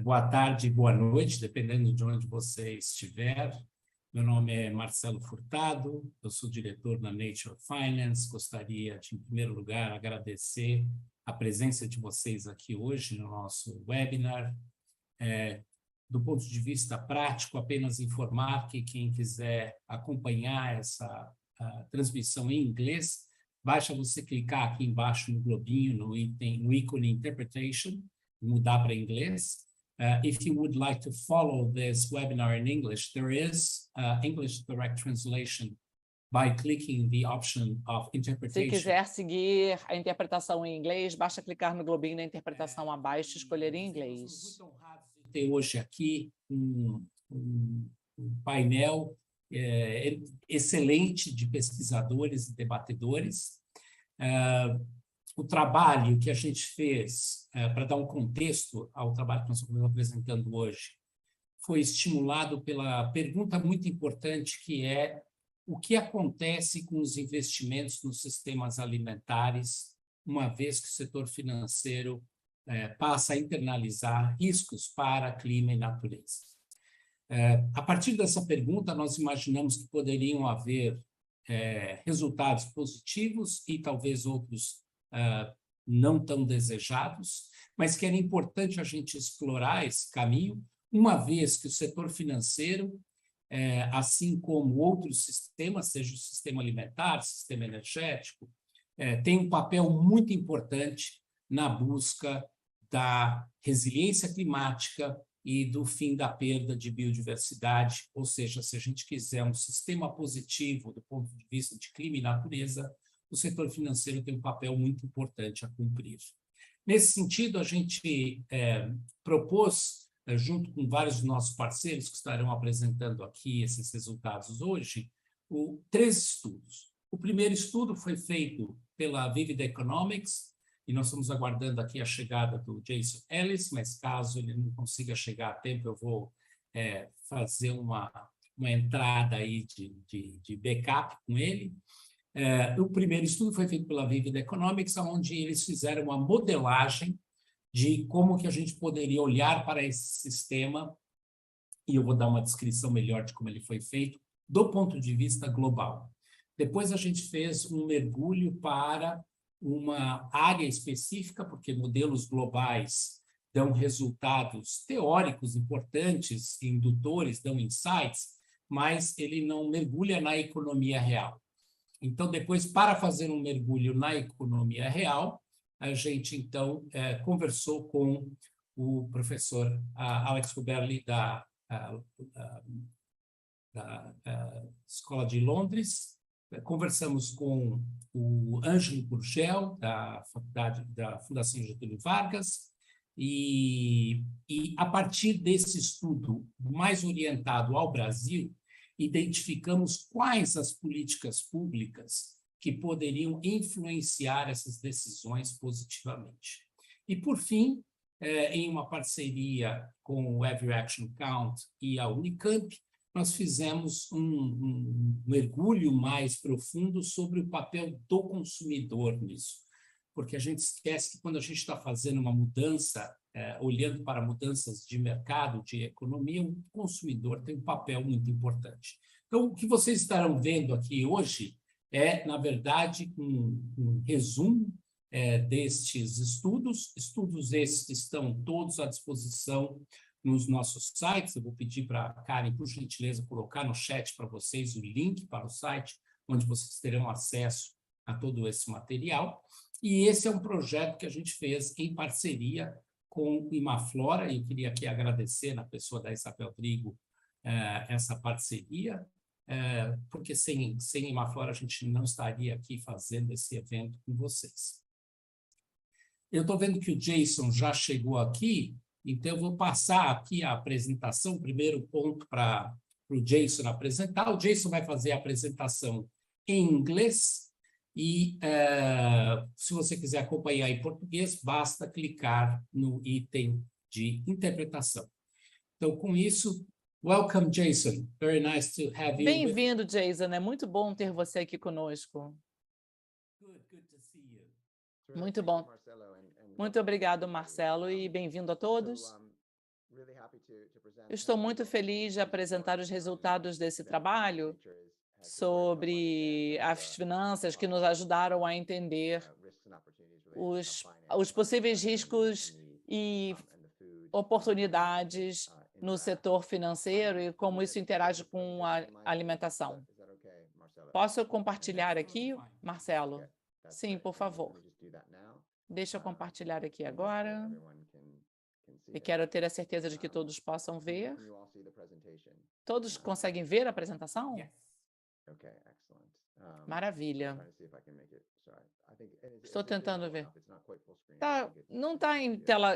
Boa tarde, boa noite, dependendo de onde você estiver. Meu nome é Marcelo Furtado, eu sou diretor na Nature Finance. Gostaria de, em primeiro lugar, agradecer a presença de vocês aqui hoje no nosso webinar. Do ponto de vista prático, apenas informar que quem quiser acompanhar essa transmissão em inglês, basta você clicar aqui embaixo no globinho, no ícone Interpretation, mudar para inglês. If you would like to follow this webinar in English, there is English direct translation by clicking the option of Se interpretation. quiser seguir a interpretação em inglês, basta clicar no globinho da interpretação abaixo e escolher em inglês. Somos muito honrados de ter hoje aqui um painel excelente de pesquisadores e debatedores. O trabalho que a gente fez, para dar um contexto ao trabalho que nós estamos apresentando hoje, foi estimulado pela pergunta muito importante que é: o que acontece com os investimentos nos sistemas alimentares, uma vez que o setor financeiro passa a internalizar riscos para clima e natureza? A partir dessa pergunta, nós imaginamos que poderiam haver resultados positivos e talvez outros não tão desejados, mas que era importante a gente explorar esse caminho, uma vez que o setor financeiro, assim como outros sistemas, seja o sistema alimentar, sistema energético, tem um papel muito importante na busca da resiliência climática e do fim da perda de biodiversidade, ou seja, se a gente quiser um sistema positivo do ponto de vista de clima e natureza, o setor financeiro tem um papel muito importante a cumprir. Nesse sentido, a gente propôs, junto com vários dos nossos parceiros que estarão apresentando aqui esses resultados hoje, 3 estudos. O primeiro estudo foi feito pela Vivid Economics, e nós estamos aguardando aqui a chegada do Jason Ellis, mas caso ele não consiga chegar a tempo, eu vou fazer uma entrada aí de backup com ele. O primeiro estudo foi feito pela Vivid Economics, onde eles fizeram uma modelagem de como que a gente poderia olhar para esse sistema, e eu vou dar uma descrição melhor de como ele foi feito, do ponto de vista global. Depois a gente fez um mergulho para uma área específica, porque modelos globais dão resultados teóricos importantes, indutores, dão insights, mas ele não mergulha na economia real. Então, depois, para fazer um mergulho na economia real, a gente, então, conversou com o professor Alex Huberli, da Escola de Londres, conversamos com o Ângelo Gurgel, da Fundação Getúlio Vargas, e a partir desse estudo mais orientado ao Brasil, identificamos quais as políticas públicas que poderiam influenciar essas decisões positivamente. E, por fim, em uma parceria com o Every Action Count e a Unicamp, nós fizemos um mergulho mais profundo sobre o papel do consumidor nisso, porque a gente esquece que quando a gente está fazendo uma mudança, olhando para mudanças de mercado, de economia, o consumidor tem um papel muito importante. Então, o que vocês estarão vendo aqui hoje na verdade, um resumo destes estudos esses que estão todos à disposição nos nossos sites. Eu vou pedir para a Karen, por gentileza, colocar no chat para vocês o link para o site, onde vocês terão acesso a todo esse material. E esse é um projeto que a gente fez em parceria com o Imaflora, e eu queria aqui agradecer, na pessoa da Isabel Trigo, essa parceria, porque sem Imaflora a gente não estaria aqui fazendo esse evento com vocês. Eu estou vendo que o Jason já chegou aqui, então eu vou passar aqui a apresentação, primeiro ponto para o Jason apresentar. O Jason vai fazer a apresentação em inglês e, se você quiser acompanhar em português, basta clicar no item de interpretação. Então, com isso, welcome, Jason. Very nice to have you. Bem-vindo, Jason. É muito bom ter você aqui conosco. Good to see you. Muito bom. Muito obrigado, Marcelo, e bem-vindo a todos. Eu estou muito feliz de apresentar os resultados desse trabalho sobre as finanças que nos ajudaram a entender os possíveis riscos e oportunidades no setor financeiro e como isso interage com a alimentação. Posso compartilhar aqui, Marcelo? Sim, por favor. Deixa eu compartilhar aqui agora. E quero ter a certeza de que todos possam ver. Todos conseguem ver a apresentação? Maravilha. Estou tentando ver. Não está em tela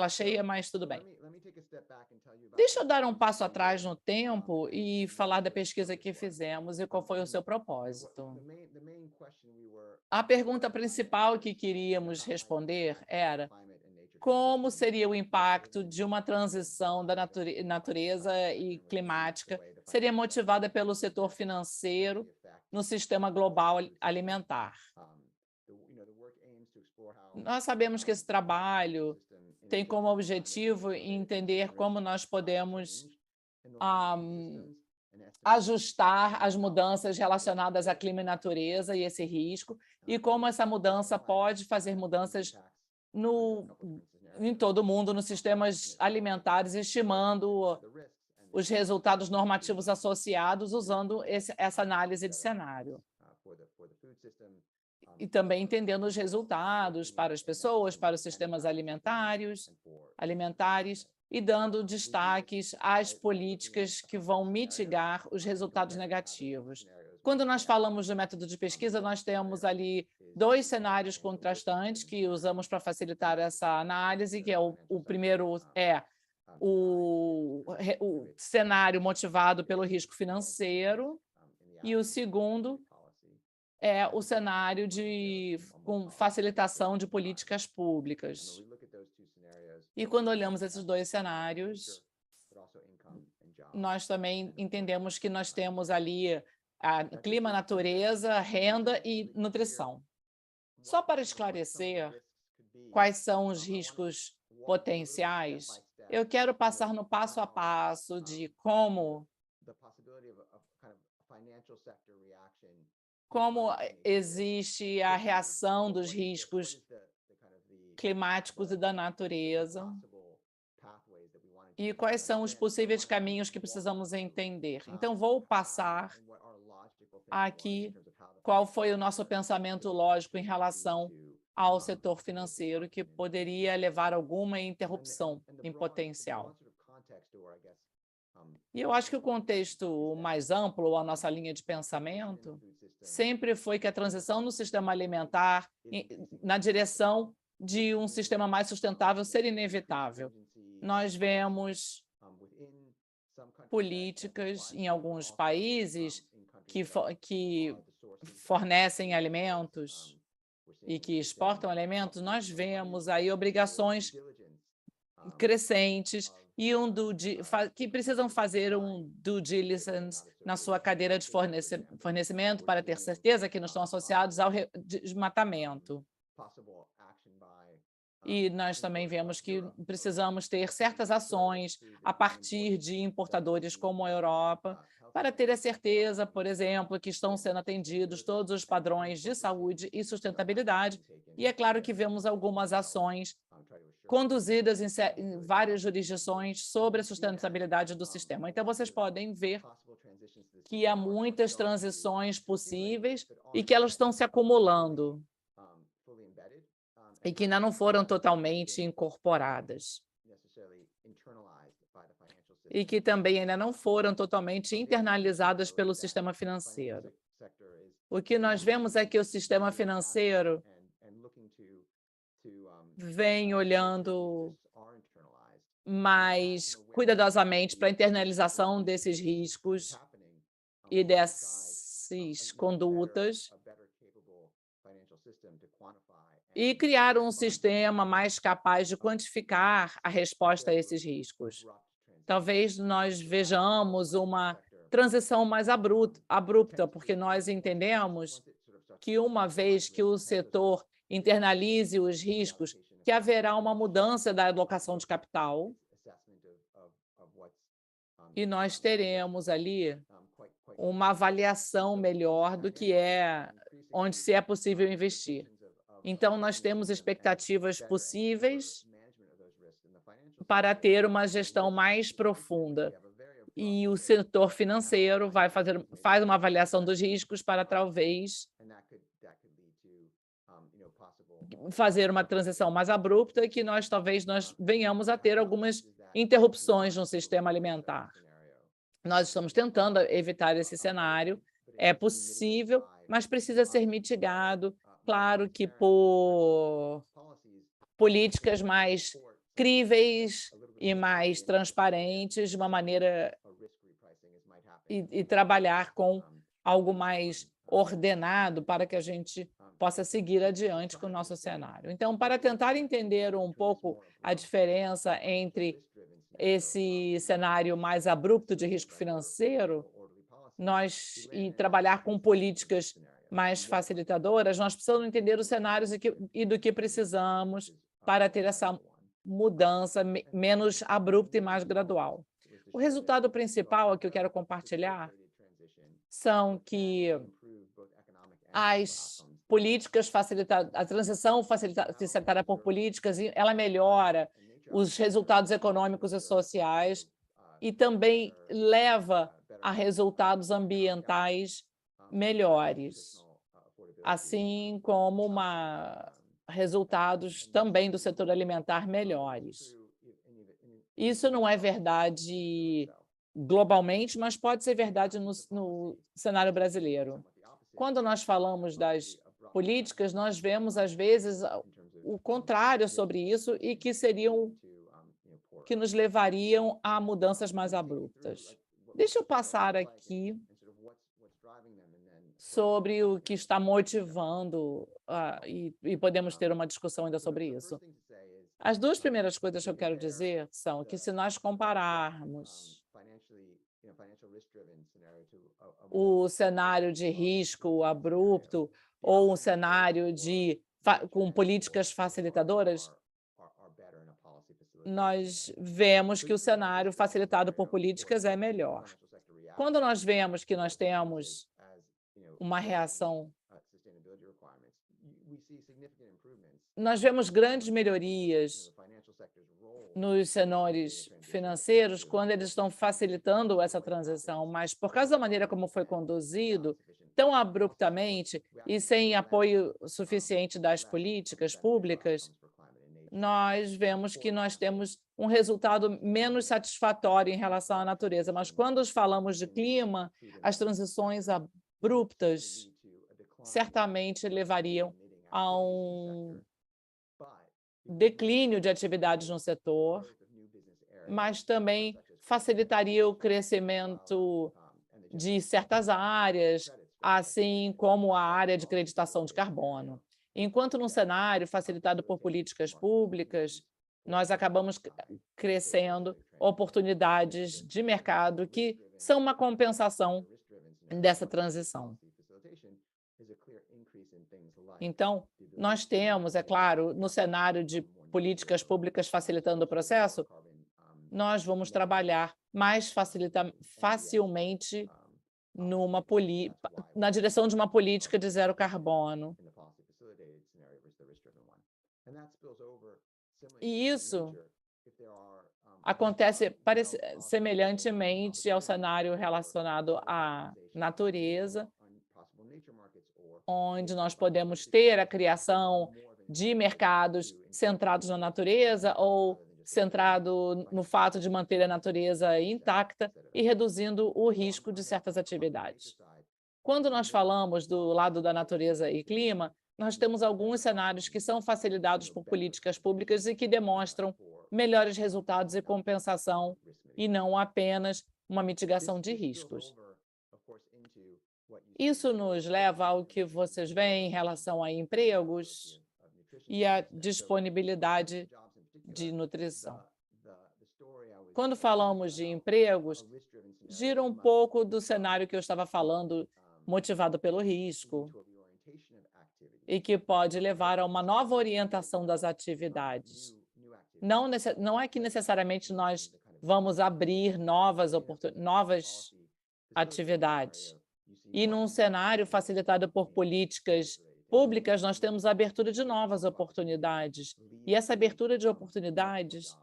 cheia, mas tudo bem. Deixa eu dar um passo atrás no tempo e falar da pesquisa que fizemos e qual foi o seu propósito. A pergunta principal que queríamos responder era: como seria o impacto de uma transição da natureza e climática seria motivada pelo setor financeiro no sistema global alimentar? Nós sabemos que esse trabalho tem como objetivo entender como nós podemos ajustar as mudanças relacionadas a clima e natureza e esse risco, e como essa mudança pode fazer mudanças em todo o mundo, nos sistemas alimentares, estimando os resultados normativos associados usando essa análise de cenário. E também entendendo os resultados para as pessoas, para os sistemas alimentares, e dando destaques às políticas que vão mitigar os resultados negativos. Quando nós falamos de método de pesquisa, nós temos ali 2 cenários contrastantes que usamos para facilitar essa análise, que é o primeiro é o cenário motivado pelo risco financeiro, e o segundo é o cenário com facilitação de políticas públicas. E quando olhamos esses 2 cenários, nós também entendemos que nós temos ali clima, natureza, renda e nutrição. Só para esclarecer quais são os riscos potenciais, eu quero passar no passo a passo de como existe a reação dos riscos climáticos e da natureza e quais são os possíveis caminhos que precisamos entender. Então, vou passar aqui qual foi o nosso pensamento lógico em relação ao setor financeiro que poderia levar a alguma interrupção em potencial. E eu acho que o contexto mais amplo, a nossa linha de pensamento, sempre foi que a transição no sistema alimentar na direção de um sistema mais sustentável seria inevitável. Nós vemos políticas em alguns países que fornecem alimentos e que exportam alimentos, nós vemos aí obrigações crescentes e que precisam fazer um due diligence na sua cadeira de fornecimento para ter certeza que não estão associados ao desmatamento. E nós também vemos que precisamos ter certas ações a partir de importadores como a Europa, para ter a certeza, por exemplo, que estão sendo atendidos todos os padrões de saúde e sustentabilidade. E é claro que vemos algumas ações conduzidas em várias jurisdições sobre a sustentabilidade do sistema. Então, vocês podem ver que há muitas transições possíveis e que elas estão se acumulando e que ainda não foram totalmente incorporadas e que também ainda não foram totalmente internalizadas pelo sistema financeiro. O que nós vemos é que o sistema financeiro vem olhando mais cuidadosamente para a internalização desses riscos e dessas condutas e criar um sistema mais capaz de quantificar a resposta a esses riscos. Talvez nós vejamos uma transição mais abrupta, porque nós entendemos que uma vez que o setor internalize os riscos, que haverá uma mudança da alocação de capital e nós teremos ali uma avaliação melhor do que onde se é possível investir. Então, nós temos expectativas possíveis para ter uma gestão mais profunda. E o setor financeiro faz uma avaliação dos riscos para talvez fazer uma transição mais abrupta e que talvez nós venhamos a ter algumas interrupções no sistema alimentar. Nós estamos tentando evitar esse cenário. É possível, mas precisa ser mitigado, claro que por políticas mais críveis e mais transparentes, de uma maneira e trabalhar com algo mais ordenado para que a gente possa seguir adiante com o nosso cenário. Então, para tentar entender um pouco a diferença entre esse cenário mais abrupto de risco financeiro, e trabalhar com políticas mais facilitadoras, nós precisamos entender os cenários e do que precisamos para ter essa mudança menos abrupta e mais gradual. O resultado principal que eu quero compartilhar são que as políticas facilitadas, a transição facilitada por políticas, ela melhora os resultados econômicos e sociais e também leva a resultados ambientais melhores, assim como resultados também do setor alimentar melhores. Isso não é verdade globalmente, mas pode ser verdade no cenário brasileiro. Quando nós falamos das políticas, nós vemos, às vezes, o contrário sobre isso e que nos levariam a mudanças mais abruptas. Deixa eu passar aqui sobre o que está motivando, e podemos ter uma discussão ainda sobre isso. As duas primeiras coisas que eu quero dizer são que, se nós compararmos o cenário de risco abrupto ou um cenário com políticas facilitadoras, nós vemos que o cenário facilitado por políticas é melhor. Quando nós vemos que nós temos uma reação, nós vemos grandes melhorias nos cenários financeiros quando eles estão facilitando essa transição, mas por causa da maneira como foi conduzido, tão abruptamente e sem apoio suficiente das políticas públicas, nós vemos que nós temos um resultado menos satisfatório em relação à natureza. Mas quando falamos de clima, as transições abruptas certamente levariam a um declínio de atividades no setor, mas também facilitaria o crescimento de certas áreas, assim como a área de creditação de carbono. Enquanto no cenário facilitado por políticas públicas, nós acabamos crescendo oportunidades de mercado que são uma compensação dessa transição. Então, nós temos, é claro, no cenário de políticas públicas facilitando o processo, nós vamos trabalhar mais facilmente na direção de uma política de zero carbono. E isso acontece semelhantemente ao cenário relacionado à natureza, onde nós podemos ter a criação de mercados centrados na natureza ou centrado no fato de manter a natureza intacta e reduzindo o risco de certas atividades. Quando nós falamos do lado da natureza e clima, nós temos alguns cenários que são facilitados por políticas públicas e que demonstram melhores resultados e compensação, e não apenas uma mitigação de riscos. Isso nos leva ao que vocês veem em relação a empregos e a disponibilidade de nutrição. Quando falamos de empregos, gira um pouco do cenário que eu estava falando, motivado pelo risco, e que pode levar a uma nova orientação das atividades. Não é que necessariamente nós vamos abrir novas atividades. E num cenário facilitado por políticas públicas, nós temos a abertura de novas oportunidades. E essa abertura de oportunidades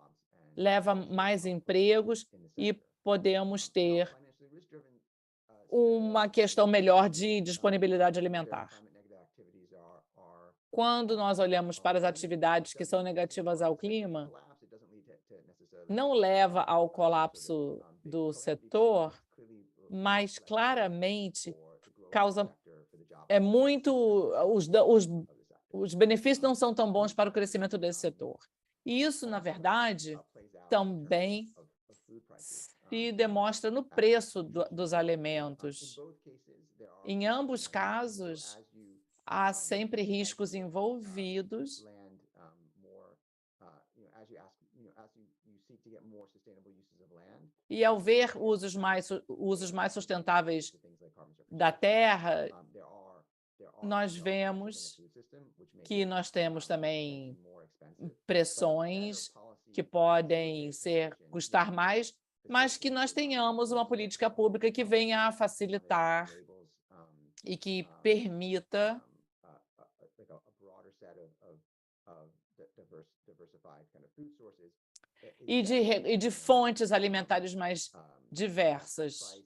leva mais empregos e podemos ter uma questão melhor de disponibilidade alimentar. Quando nós olhamos para as atividades que são negativas ao clima, não leva ao colapso do setor, mas claramente causa os benefícios não são tão bons para o crescimento desse setor. E isso, na verdade, também se demonstra no preço dos alimentos. Em ambos casos, há sempre riscos envolvidos. E ao ver usos mais sustentáveis da terra, nós vemos que nós temos também pressões que podem custar mais, mas que nós tenhamos uma política pública que venha a facilitar e que permita e de fontes alimentares mais diversas,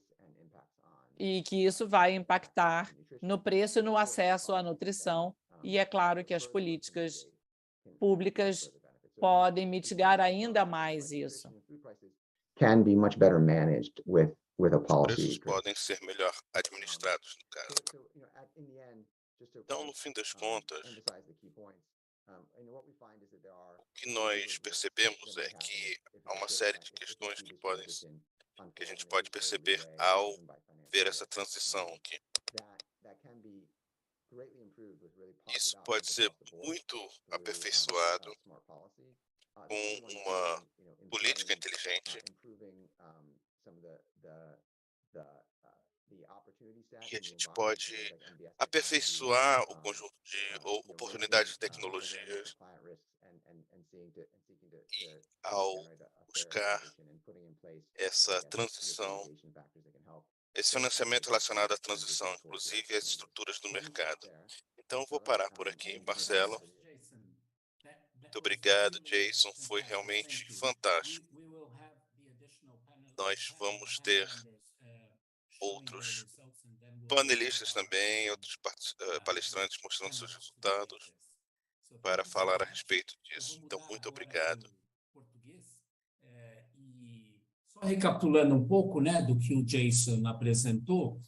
e que isso vai impactar no preço e no acesso à nutrição, e é claro que as políticas públicas podem mitigar ainda mais isso. Can be much better managed with a Os policy. preços podem ser melhor administrados, no caso. Então, no fim das contas, o que nós percebemos é que há uma série de questões que a gente pode perceber ao ver essa transição aqui. Isso pode ser muito aperfeiçoado com uma política inteligente e a gente pode aperfeiçoar o conjunto de oportunidades de tecnologias e ao buscar essa transição, esse financiamento relacionado à transição, inclusive as estruturas do mercado. Então, vou parar por aqui, Marcelo. Muito obrigado, Jason. Foi realmente fantástico. Nós vamos ter outros panelistas também, outros palestrantes mostrando seus resultados para falar a respeito disso. Então, muito obrigado. Só recapitulando um pouco, né, do que o Jason apresentou,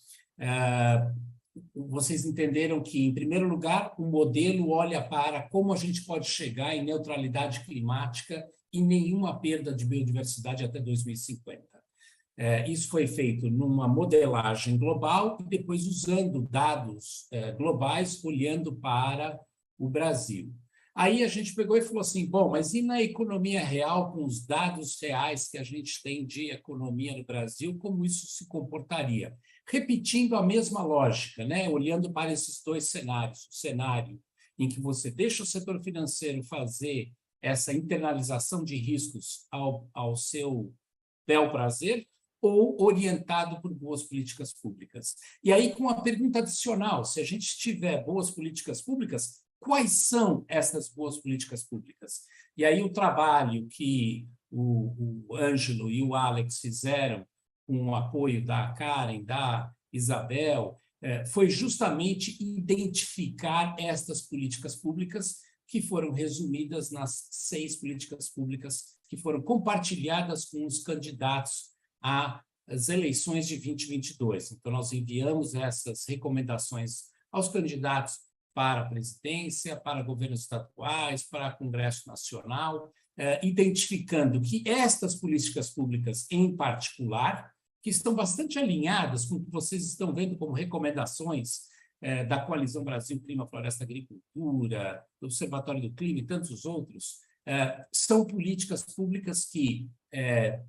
vocês entenderam que, em primeiro lugar, o modelo olha para como a gente pode chegar em neutralidade climática e nenhuma perda de biodiversidade até 2050. Isso foi feito numa modelagem global e depois usando dados globais, olhando para o Brasil. Aí a gente pegou e falou assim, bom, mas e na economia real, com os dados reais que a gente tem de economia no Brasil, como isso se comportaria? Repetindo a mesma lógica, né? Olhando para esses dois cenários. O cenário em que você deixa o setor financeiro fazer essa internalização de riscos ao seu bel prazer, ou orientado por boas políticas públicas. E aí, com a pergunta adicional, se a gente tiver boas políticas públicas, quais são essas boas políticas públicas? E aí o trabalho que o Ângelo e o Alex fizeram com o apoio da Karen, da Isabel, foi justamente identificar estas políticas públicas que foram resumidas nas 6 políticas públicas que foram compartilhadas com os candidatos às eleições de 2022. Então, nós enviamos essas recomendações aos candidatos para a presidência, para governos estaduais, para Congresso Nacional, identificando que estas políticas públicas, em particular, que estão bastante alinhadas com o que vocês estão vendo como recomendações da Coalizão Brasil Clima, Floresta, Agricultura, do Observatório do Clima e tantos outros, são políticas públicas que,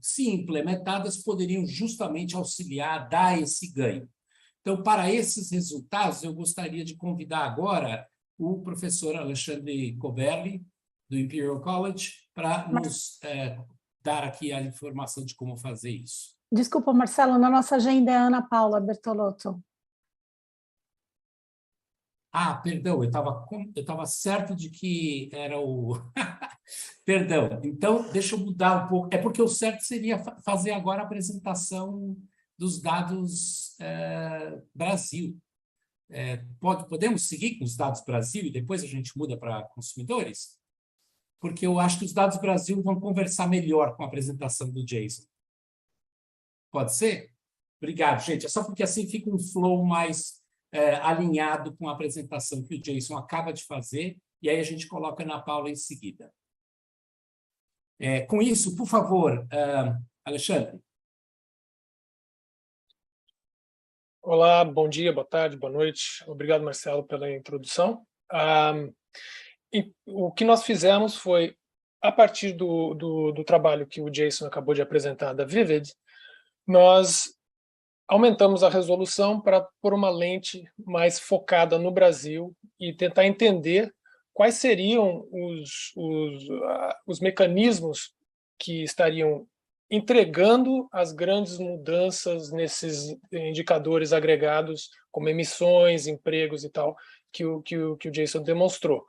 se implementadas, poderiam justamente auxiliar a dar esse ganho. Então, para esses resultados, eu gostaria de convidar agora o professor Alexandre Coberli, do Imperial College, para nos dar aqui a informação de como fazer isso. Desculpa, Marcelo, na nossa agenda é a Ana Paula Bertolotto. Ah, perdão, eu estava certo de que era o... Perdão, então deixa eu mudar um pouco. É porque o certo seria fazer agora a apresentação dos dados Brasil. Podemos seguir com os dados Brasil e depois a gente muda para consumidores? Porque eu acho que os dados Brasil vão conversar melhor com a apresentação do Jason. Pode ser? Obrigado, gente. É só porque assim fica um flow mais alinhado com a apresentação que o Jason acaba de fazer, e aí a gente coloca na Paula em seguida. Com isso, por favor, Alexandre. Olá, bom dia, boa tarde, boa noite. Obrigado, Marcelo, pela introdução. E o que nós fizemos foi, a partir do trabalho que o Jason acabou de apresentar da Vivid, nós aumentamos a resolução para pôr uma lente mais focada no Brasil e tentar entender quais seriam os mecanismos que estariam entregando as grandes mudanças nesses indicadores agregados, como emissões, empregos e tal, que o Jason demonstrou.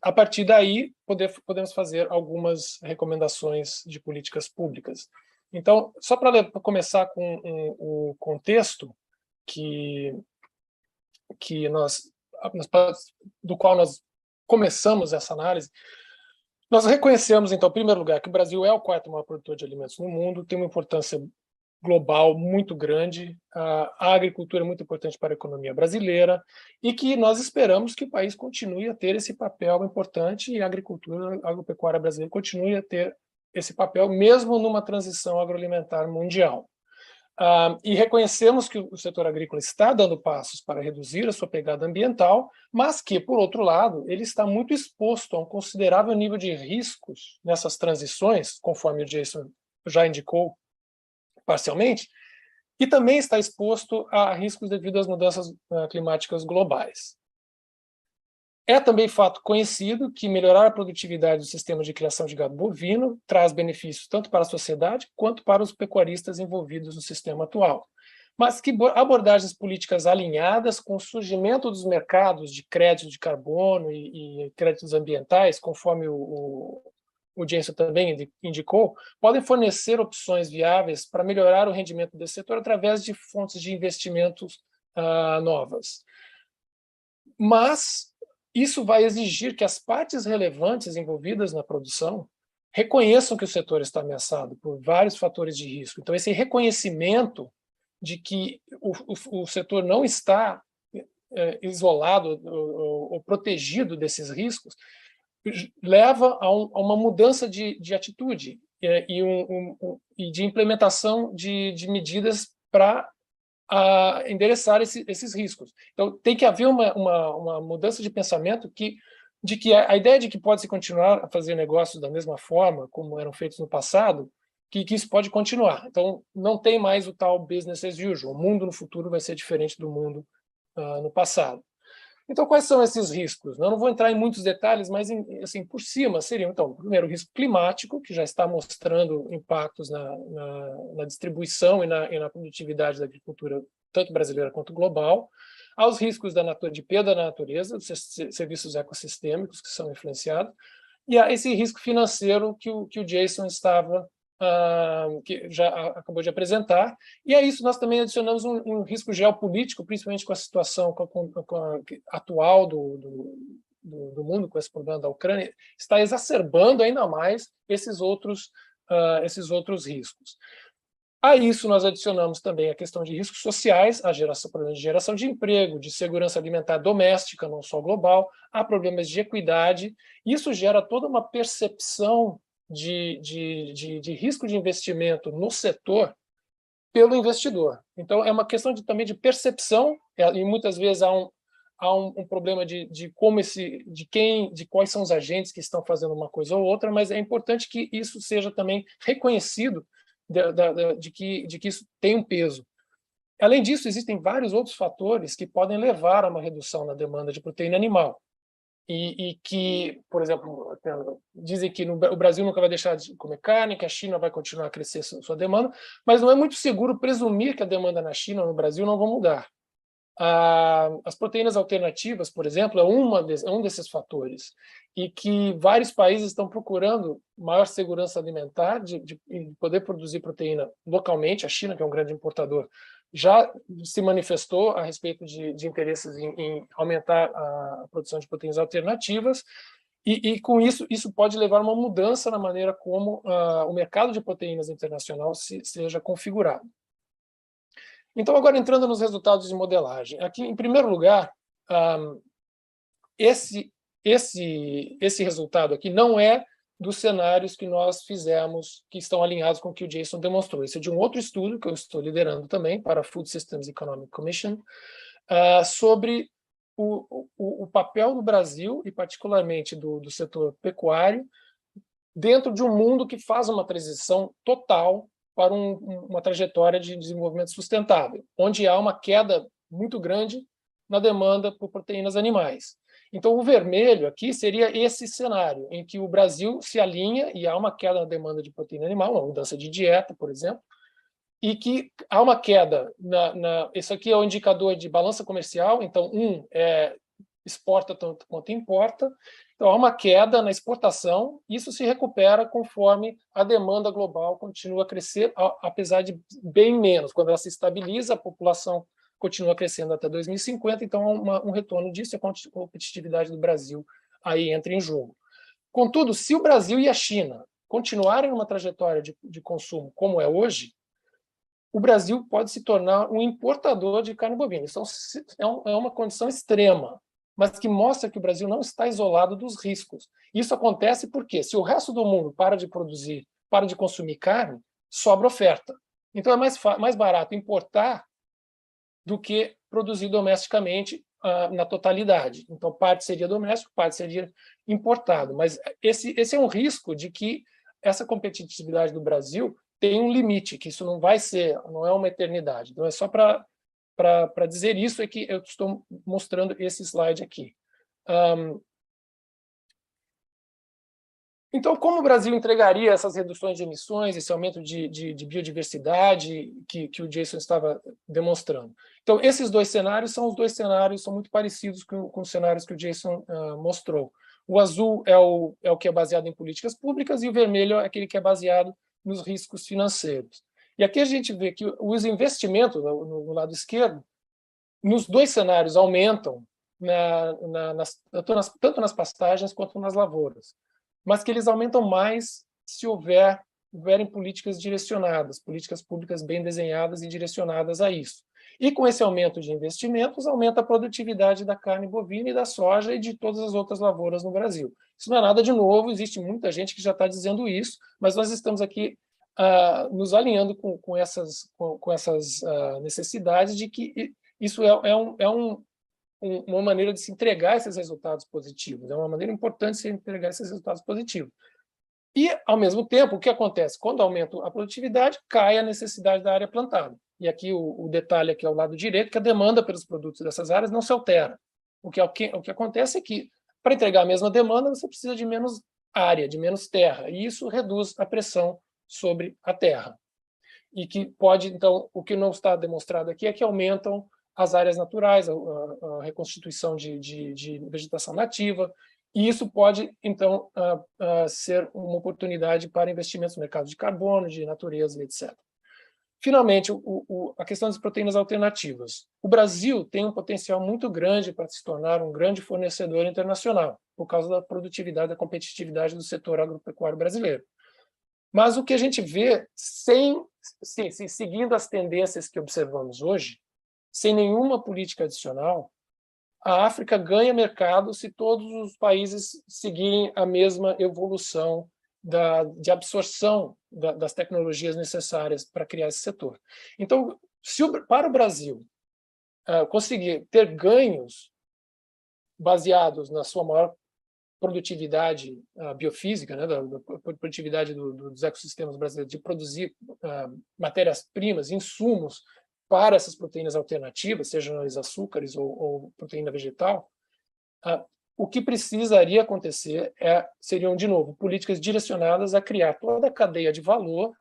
A partir daí, podemos fazer algumas recomendações de políticas públicas. Então, só para começar com o contexto do qual nós começamos essa análise, nós reconhecemos, então, em primeiro lugar, que o Brasil é o quarto maior produtor de alimentos no mundo, tem uma importância global muito grande, a agricultura é muito importante para a economia brasileira, e que nós esperamos que o país continue a ter esse papel importante e a agricultura, a agropecuária brasileira continue a ter esse papel, mesmo numa transição agroalimentar mundial. E reconhecemos que o setor agrícola está dando passos para reduzir a sua pegada ambiental, mas que, por outro lado, ele está muito exposto a um considerável nível de riscos nessas transições, conforme o Jason já indicou parcialmente, e também está exposto a riscos devido às mudanças climáticas globais. É também fato conhecido que melhorar a produtividade do sistema de criação de gado bovino traz benefícios tanto para a sociedade quanto para os pecuaristas envolvidos no sistema atual. Mas que abordagens políticas alinhadas com o surgimento dos mercados de crédito de carbono e créditos ambientais, conforme o Jason também indicou, podem fornecer opções viáveis para melhorar o rendimento desse setor através de fontes de investimentos novas. Mas isso vai exigir que as partes relevantes envolvidas na produção reconheçam que o setor está ameaçado por vários fatores de risco. Então, esse reconhecimento de que o setor não está isolado ou protegido desses riscos leva a uma mudança de atitude e de implementação de medidas para endereçar esses riscos. Então, tem que haver uma mudança de pensamento de que a ideia de que pode-se continuar a fazer negócios da mesma forma como eram feitos no passado, que isso pode continuar. Então, não tem mais o tal business as usual. O mundo no futuro vai ser diferente do mundo no passado. Então, quais são esses riscos? Eu não vou entrar em muitos detalhes, mas, assim, por cima, seriam, então, primeiro, o risco climático, que já está mostrando impactos na distribuição e na produtividade da agricultura, tanto brasileira quanto global, aos riscos de perda da natureza, dos serviços ecossistêmicos que são influenciados, e a esse risco financeiro que o Jason que já acabou de apresentar, e a isso nós também adicionamos um risco geopolítico, principalmente com a situação atual do mundo, com esse problema da Ucrânia, está exacerbando ainda mais esses outros riscos. A isso nós adicionamos também a questão de riscos sociais, problemas de geração de emprego, de segurança alimentar doméstica, não só global, há problemas de equidade, isso gera toda uma percepção de risco de investimento no setor pelo investidor. Então, é uma questão também de percepção, e muitas vezes há um problema de quais são os agentes que estão fazendo uma coisa ou outra, mas é importante que isso seja também reconhecido de que isso tem um peso. Além disso, existem vários outros fatores que podem levar a uma redução na demanda de proteína animal. e que, por exemplo, dizem que o Brasil nunca vai deixar de comer carne, que a China vai continuar a crescer sua demanda, mas não é muito seguro presumir que a demanda na China ou no Brasil não vão mudar. As proteínas alternativas, por exemplo, é um desses fatores, e que vários países estão procurando maior segurança alimentar, de poder produzir proteína localmente. A China, que é um grande importador, já se manifestou a respeito de interesses em aumentar a produção de proteínas alternativas, e com isso pode levar a uma mudança na maneira como o mercado de proteínas internacional seja configurado. Então, agora entrando nos resultados de modelagem. Aqui, em primeiro lugar, esse resultado aqui não é dos cenários que nós fizemos, que estão alinhados com o que o Jason demonstrou. Esse é de um outro estudo que eu estou liderando também, para a Food Systems Economic Commission, sobre o papel do Brasil, e particularmente do setor pecuário, dentro de um mundo que faz uma transição total para uma trajetória de desenvolvimento sustentável, onde há uma queda muito grande na demanda por proteínas animais. Então, o vermelho aqui seria esse cenário, em que o Brasil se alinha e há uma queda na demanda de proteína animal, uma mudança de dieta, por exemplo, e que há uma queda. Isso aqui é o indicador de balança comercial, então, exporta tanto quanto importa. Então, há uma queda na exportação, isso se recupera conforme a demanda global continua a crescer, apesar de bem menos. Quando ela se estabiliza, a população continua crescendo até 2050, então há um retorno disso, a competitividade do Brasil aí entra em jogo. Contudo, se o Brasil e a China continuarem numa trajetória de consumo como é hoje, o Brasil pode se tornar um importador de carne bovina. Isso é uma condição extrema, mas que mostra que o Brasil não está isolado dos riscos. Isso acontece porque, se o resto do mundo para de produzir, para de consumir carne, sobra oferta. Então, é mais barato importar do que produzir domesticamente na totalidade. Então, parte seria doméstico, parte seria importado. Mas esse é um risco de que essa competitividade do Brasil tem um limite, que isso não é uma eternidade. Então, é só para dizer isso é que eu estou mostrando esse slide aqui. Então, como o Brasil entregaria essas reduções de emissões, esse aumento de biodiversidade que o Jason estava demonstrando? Então, esses dois cenários são muito parecidos com os cenários que o Jason mostrou. O azul é o que é baseado em políticas públicas e o vermelho é aquele que é baseado nos riscos financeiros. E aqui a gente vê que os investimentos, no lado esquerdo, nos dois cenários aumentam, tanto nas pastagens quanto nas lavouras, mas que eles aumentam mais se houverem políticas direcionadas, políticas públicas bem desenhadas e direcionadas a isso. E com esse aumento de investimentos, aumenta a produtividade da carne bovina e da soja e de todas as outras lavouras no Brasil. Isso não é nada de novo, existe muita gente que já está dizendo isso, mas nós estamos aqui nos alinhando com essas necessidades de que isso uma maneira de se entregar esses resultados positivos, é uma maneira importante de se entregar esses resultados positivos. E, ao mesmo tempo, o que acontece? Quando aumenta a produtividade, cai a necessidade da área plantada. E aqui o detalhe aqui ao lado direito, que a demanda pelos produtos dessas áreas não se altera. O que acontece é que, para entregar a mesma demanda, você precisa de menos área, de menos terra, e isso reduz a pressão sobre a terra. E que pode, então, o que não está demonstrado aqui é que aumentam as áreas naturais, a reconstituição de vegetação nativa, e isso pode, então, ser uma oportunidade para investimentos no mercado de carbono, de natureza, etc. Finalmente, a questão das proteínas alternativas. O Brasil tem um potencial muito grande para se tornar um grande fornecedor internacional, por causa da produtividade, da competitividade do setor agropecuário brasileiro. Mas o que a gente vê, seguindo as tendências que observamos hoje, sem nenhuma política adicional, a África ganha mercado se todos os países seguirem a mesma evolução de absorção das tecnologias necessárias para criar esse setor. Então, para o Brasil conseguir ter ganhos baseados na sua maior produtividade biofísica, né, da produtividade dos ecossistemas brasileiros, de produzir matérias-primas, insumos para essas proteínas alternativas, sejam eles açúcares ou proteína vegetal, o que precisaria acontecer seriam, de novo, políticas direcionadas a criar toda a cadeia de valor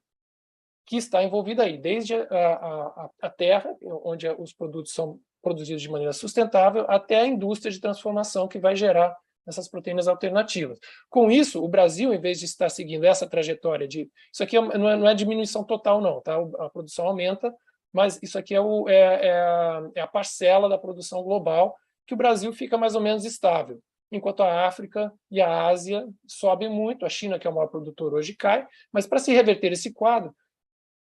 que está envolvida aí, desde a terra, onde os produtos são produzidos de maneira sustentável, até a indústria de transformação que vai gerar essas proteínas alternativas. Com isso, o Brasil, em vez de estar seguindo essa trajetória de... Isso aqui não é diminuição total, não, tá? A produção aumenta, mas isso aqui é a parcela da produção global, que o Brasil fica mais ou menos estável, enquanto a África e a Ásia sobem muito, a China, que é o maior produtor, hoje cai, mas para se reverter esse quadro,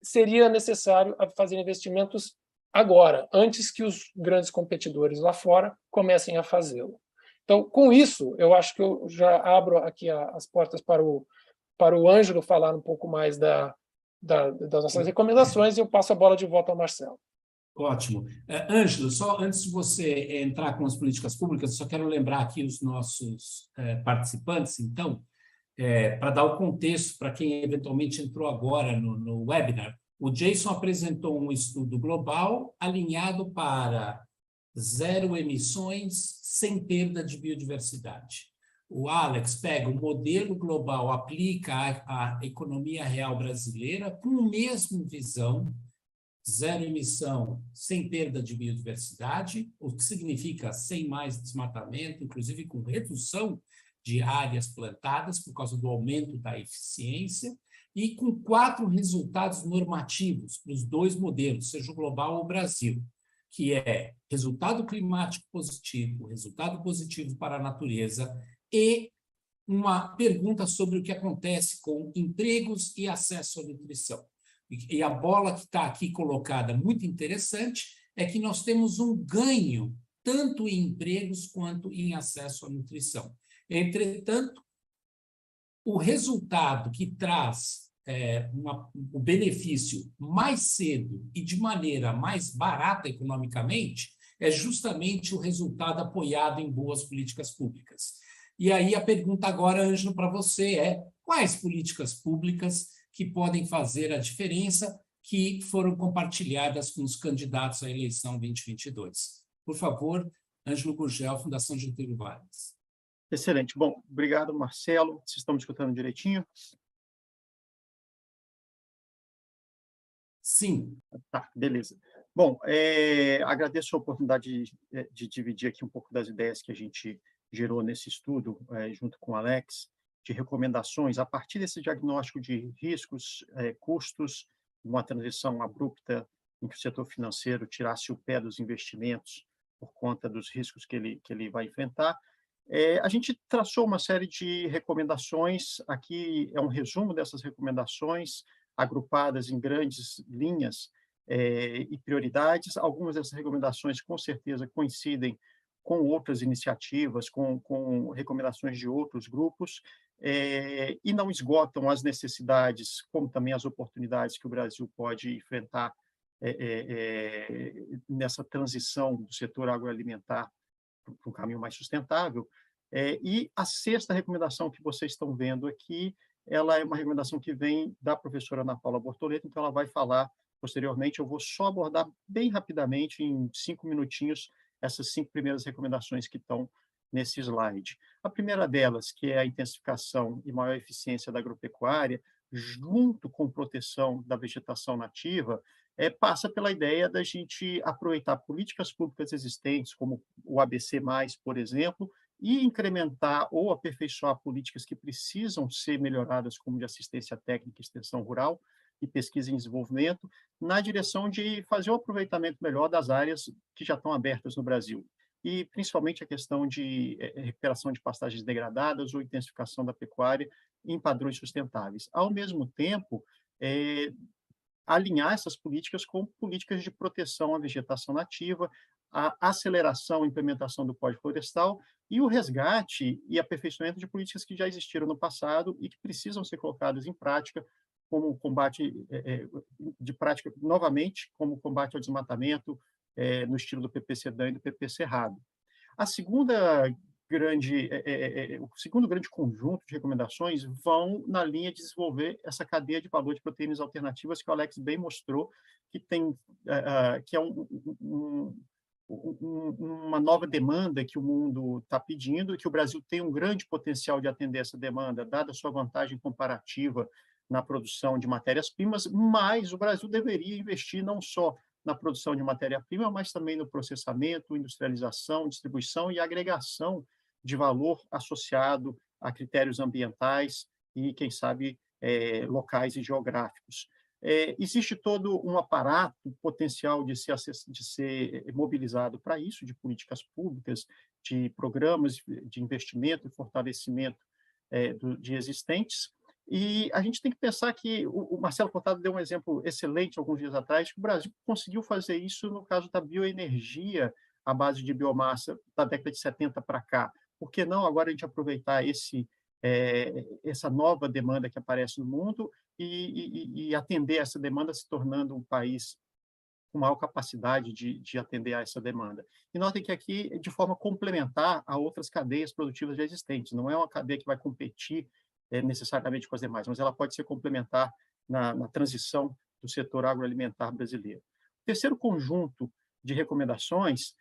seria necessário fazer investimentos agora, antes que os grandes competidores lá fora comecem a fazê-lo. Então, com isso, eu acho que eu já abro aqui as portas para o Ângelo falar um pouco mais das nossas recomendações e eu passo a bola de volta ao Marcelo. Ótimo. Ângelo, só antes de você entrar com as políticas públicas, só quero lembrar aqui os nossos participantes, então, para dar o contexto para quem eventualmente entrou agora no webinar. O Jason apresentou um estudo global alinhado para 0 emissões sem perda de biodiversidade. O Alex pega o modelo global, aplica à economia real brasileira com a mesma visão, 0 emissão sem perda de biodiversidade, o que significa sem mais desmatamento, inclusive com redução de áreas plantadas por causa do aumento da eficiência, e com 4 resultados normativos para os 2 modelos, seja o global ou o Brasil, que é resultado climático positivo, resultado positivo para a natureza e uma pergunta sobre o que acontece com empregos e acesso à nutrição. E a bola que está aqui colocada, muito interessante, é que nós temos um ganho tanto em empregos quanto em acesso à nutrição. Entretanto, o resultado que traz o benefício mais cedo e de maneira mais barata economicamente é justamente o resultado apoiado em boas políticas públicas. E aí a pergunta agora, Ângelo, para você quais políticas públicas que podem fazer a diferença que foram compartilhadas com os candidatos à eleição 2022? Por favor, Ângelo Gurgel, Fundação Getúlio Vargas. Excelente. Bom, obrigado, Marcelo. Vocês estão me escutando direitinho? Sim. Tá, beleza. Bom, agradeço a oportunidade de dividir aqui um pouco das ideias que a gente gerou nesse estudo, junto com o Alex, de recomendações a partir desse diagnóstico de riscos, custos, uma transição abrupta em que o setor financeiro tirasse o pé dos investimentos por conta dos riscos que ele vai enfrentar. A gente traçou uma série de recomendações, aqui é um resumo dessas recomendações, agrupadas em grandes linhas e prioridades. Algumas dessas recomendações, com certeza, coincidem com outras iniciativas, com recomendações de outros grupos, e não esgotam as necessidades, como também as oportunidades que o Brasil pode enfrentar nessa transição do setor agroalimentar para um caminho mais sustentável. E a 6ª recomendação que vocês estão vendo aqui, ela é uma recomendação que vem da professora Ana Paula Bortoleto, então ela vai falar posteriormente. Eu vou só abordar bem rapidamente, em 5 minutinhos, essas 5 primeiras recomendações que estão nesse slide. A primeira delas, que é a intensificação e maior eficiência da agropecuária, junto com proteção da vegetação nativa, passa pela ideia da gente aproveitar políticas públicas existentes, como o ABC+, por exemplo, e incrementar ou aperfeiçoar políticas que precisam ser melhoradas, como de assistência técnica e extensão rural e pesquisa e desenvolvimento, na direção de fazer um aproveitamento melhor das áreas que já estão abertas no Brasil, e principalmente a questão de recuperação de pastagens degradadas ou intensificação da pecuária em padrões sustentáveis. Ao mesmo tempo, alinhar essas políticas com políticas de proteção à vegetação nativa, a aceleração e implementação do Código Florestal e o resgate e aperfeiçoamento de políticas que já existiram no passado e que precisam ser colocadas em prática, como o combate novamente, como o combate ao desmatamento, no estilo do PP Sedã e do PP Cerrado. O segundo grande conjunto de recomendações vão na linha de desenvolver essa cadeia de valor de proteínas alternativas que o Alex bem mostrou, que é uma nova demanda que o mundo está pedindo e que o Brasil tem um grande potencial de atender essa demanda, dada a sua vantagem comparativa na produção de matérias-primas, mas o Brasil deveria investir não só na produção de matéria-prima, mas também no processamento, industrialização, distribuição e agregação de valor associado a critérios ambientais e, quem sabe, locais e geográficos. Existe todo um aparato potencial de ser mobilizado para isso, de políticas públicas, de programas de investimento e fortalecimento de existentes. E a gente tem que pensar que o Marcelo Cortado deu um exemplo excelente alguns dias atrás, que o Brasil conseguiu fazer isso no caso da bioenergia à base de biomassa da década de 70 para cá. Por que não agora a gente aproveitar essa nova demanda que aparece no mundo e atender essa demanda, se tornando um país com maior capacidade de atender a essa demanda? E notem que aqui, de forma complementar a outras cadeias produtivas já existentes, não é uma cadeia que vai competir necessariamente com as demais, mas ela pode ser complementar na transição do setor agroalimentar brasileiro. O terceiro conjunto de recomendações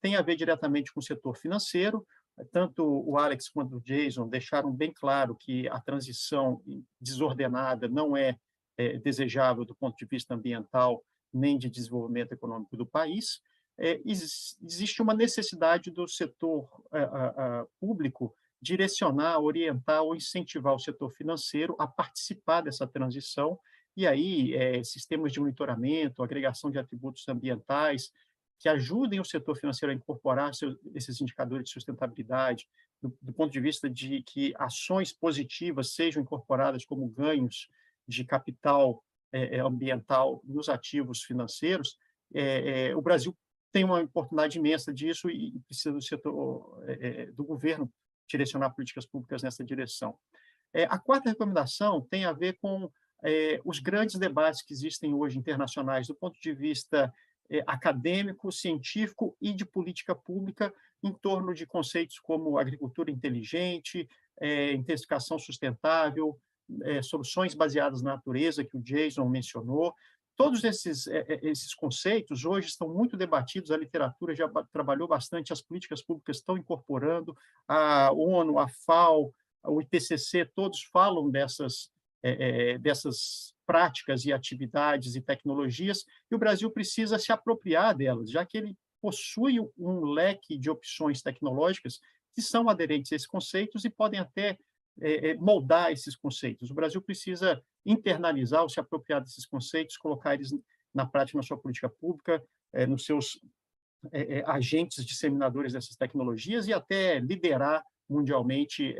tem a ver diretamente com o setor financeiro. Tanto o Alex quanto o Jason deixaram bem claro que a transição desordenada não é desejável do ponto de vista ambiental nem de desenvolvimento econômico do país. Existe uma necessidade do setor público direcionar, orientar ou incentivar o setor financeiro a participar dessa transição, e aí sistemas de monitoramento, agregação de atributos ambientais, que ajudem o setor financeiro a incorporar esses indicadores de sustentabilidade, do ponto de vista de que ações positivas sejam incorporadas como ganhos de capital ambiental nos ativos financeiros. O Brasil tem uma oportunidade imensa disso e precisa do setor, do governo, direcionar políticas públicas nessa direção. A quarta recomendação tem a ver com os grandes debates que existem hoje internacionais do ponto de vista acadêmico, científico e de política pública em torno de conceitos como agricultura inteligente, intensificação sustentável, soluções baseadas na natureza, que o Jason mencionou. Todos esses conceitos hoje estão muito debatidos, a literatura já trabalhou bastante, as políticas públicas estão incorporando, a ONU, a FAO, o IPCC, todos falam dessas práticas e atividades e tecnologias, e o Brasil precisa se apropriar delas, já que ele possui um leque de opções tecnológicas que são aderentes a esses conceitos e podem até moldar esses conceitos. O Brasil precisa internalizar ou se apropriar desses conceitos, colocar eles na prática na sua política pública, nos seus agentes disseminadores dessas tecnologias e até liderar mundialmente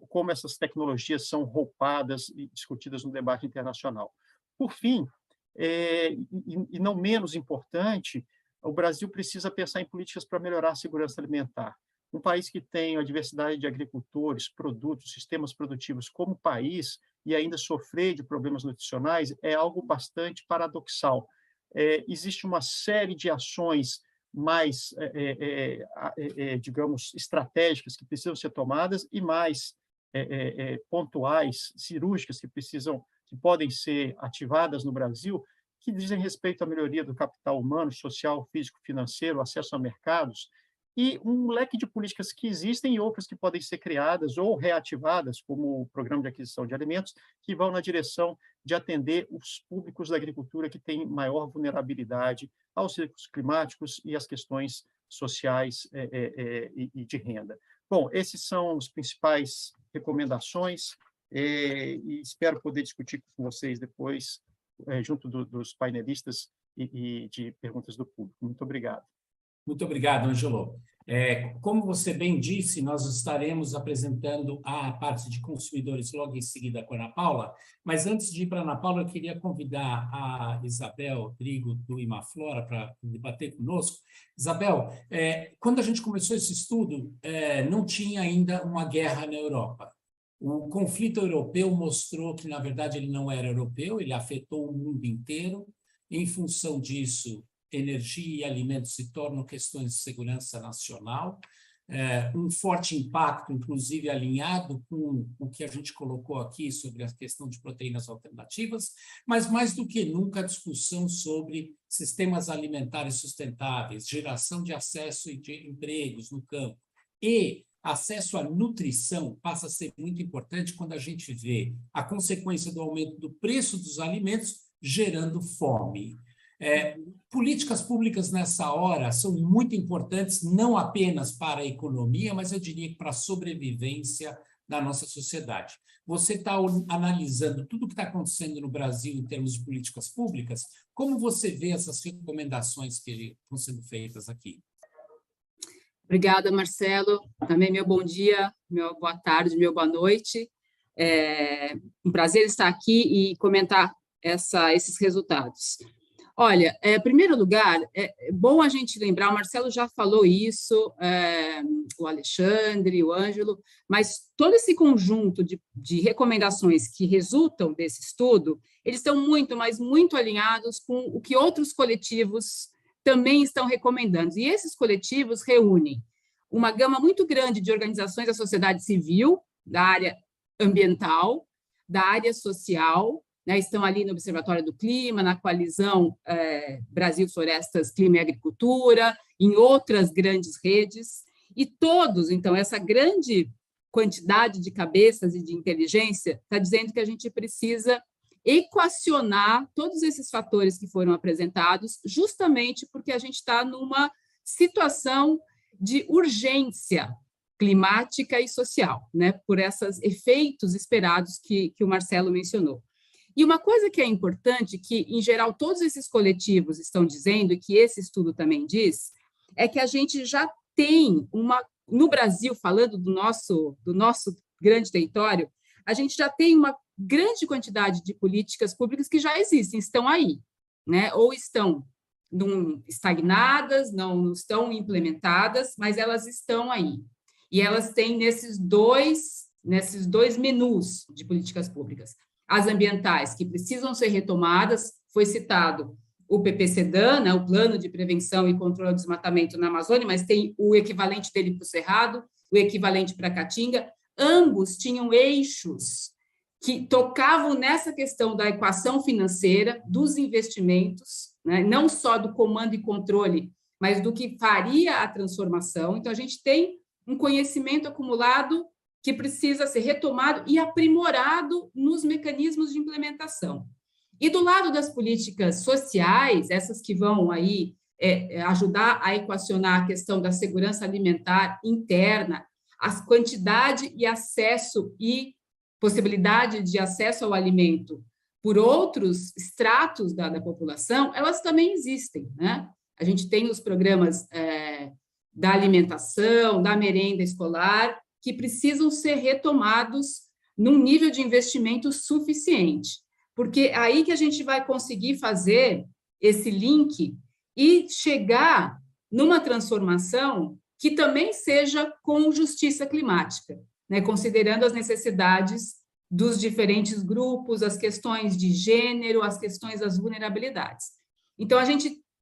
como essas tecnologias são roupadas e discutidas no debate internacional. Por fim, e não menos importante, o Brasil precisa pensar em políticas para melhorar a segurança alimentar. Um país que tem a diversidade de agricultores, produtos, sistemas produtivos como país e ainda sofrer de problemas nutricionais é algo bastante paradoxal. Existe uma série de ações mais, digamos, estratégicas que precisam ser tomadas e mais pontuais, cirúrgicas, que podem ser ativadas no Brasil, que dizem respeito à melhoria do capital humano, social, físico, financeiro, acesso a mercados, e um leque de políticas que existem e outras que podem ser criadas ou reativadas, como o Programa de Aquisição de Alimentos, que vão na direção de atender os públicos da agricultura que têm maior vulnerabilidade aos riscos climáticos e às questões sociais e de renda. Bom, esses são as principais recomendações e espero poder discutir com vocês depois, junto dos painelistas e de perguntas do público. Muito obrigado. Muito obrigado, Ângelo. Como você bem disse, nós estaremos apresentando a parte de consumidores logo em seguida com a Ana Paula, mas antes de ir para a Ana Paula, eu queria convidar a Isabel Drigo, do Imaflora, para debater conosco. Isabel, quando a gente começou esse estudo, não tinha ainda uma guerra na Europa. O conflito europeu mostrou que, na verdade, ele não era europeu, ele afetou o mundo inteiro. Em função disso, energia e alimentos se tornam questões de segurança nacional, um forte impacto, inclusive alinhado com o que a gente colocou aqui sobre a questão de proteínas alternativas, mas mais do que nunca a discussão sobre sistemas alimentares sustentáveis, geração de acesso e de empregos no campo e acesso à nutrição passa a ser muito importante quando a gente vê a consequência do aumento do preço dos alimentos gerando fome. Políticas públicas nessa hora são muito importantes, não apenas para a economia, mas eu diria que para a sobrevivência da nossa sociedade. Você está analisando tudo o que está acontecendo no Brasil em termos de políticas públicas, como você vê essas recomendações que estão sendo feitas aqui? Obrigada, Marcelo. Também meu bom dia, meu boa tarde, meu boa noite. É um prazer estar aqui e comentar esses resultados. Olha, em primeiro lugar, é bom a gente lembrar, o Marcelo já falou isso, o Alexandre, o Ângelo, mas todo esse conjunto de recomendações que resultam desse estudo, eles estão muito, mas muito alinhados com o que outros coletivos também estão recomendando. E esses coletivos reúnem uma gama muito grande de organizações da sociedade civil, da área ambiental, da área social, né, estão ali no Observatório do Clima, na coalizão Brasil Florestas, Clima e Agricultura, em outras grandes redes, e todos, então, essa grande quantidade de cabeças e de inteligência está dizendo que a gente precisa equacionar todos esses fatores que foram apresentados, justamente porque a gente está numa situação de urgência climática e social, né, por esses efeitos esperados que o Marcelo mencionou. E uma coisa que é importante, que, em geral, todos esses coletivos estão dizendo, e que esse estudo também diz, é que a gente já tem no Brasil, falando do nosso grande território, a gente já tem uma grande quantidade de políticas públicas que já existem, estão aí, né? Ou estão estagnadas, não estão implementadas, mas elas estão aí. E elas têm nesses dois menus de políticas públicas. As ambientais, que precisam ser retomadas, foi citado o PPCDAN, né, o Plano de Prevenção e Controle do Desmatamento na Amazônia, mas tem o equivalente dele para o Cerrado, o equivalente para a Caatinga. Ambos tinham eixos que tocavam nessa questão da equação financeira, dos investimentos, né, não só do comando e controle, mas do que faria a transformação. Então, a gente tem um conhecimento acumulado que precisa ser retomado e aprimorado nos mecanismos de implementação. E do lado das políticas sociais, essas que vão aí ajudar a equacionar a questão da segurança alimentar interna, a quantidade e acesso e possibilidade de acesso ao alimento por outros estratos da população, elas também existem, né? A gente tem os programas da alimentação, da merenda escolar, que precisam ser retomados num nível de investimento suficiente, porque é aí que a gente vai conseguir fazer esse link e chegar numa transformação que também seja com justiça climática, né, considerando as necessidades dos diferentes grupos, as questões de gênero, as questões das vulnerabilidades. Então,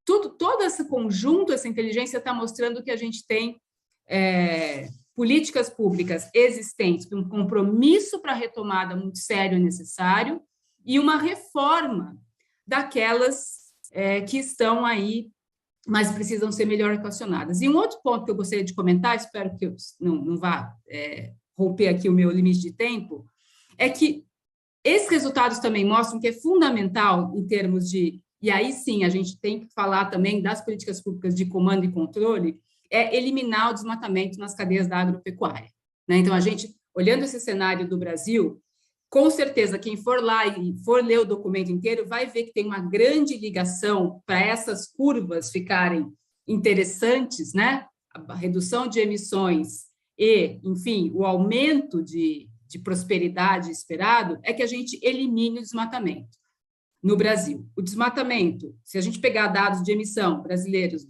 todo esse conjunto, essa inteligência está mostrando que a gente tem políticas públicas existentes, um compromisso para a retomada muito sério e necessário, e uma reforma daquelas que estão aí, mas precisam ser melhor equacionadas. E um outro ponto que eu gostaria de comentar, espero que eu não vá romper aqui o meu limite de tempo, é que esses resultados também mostram que é fundamental em termos de, e aí sim a gente tem que falar também das políticas públicas de comando e controle, é eliminar o desmatamento nas cadeias da agropecuária, né? Então, a gente, olhando esse cenário do Brasil, com certeza, quem for lá e for ler o documento inteiro, vai ver que tem uma grande ligação para essas curvas ficarem interessantes, né? A redução de emissões e, enfim, o aumento de prosperidade esperado é que a gente elimine o desmatamento no Brasil. O desmatamento, se a gente pegar dados de emissão brasileiros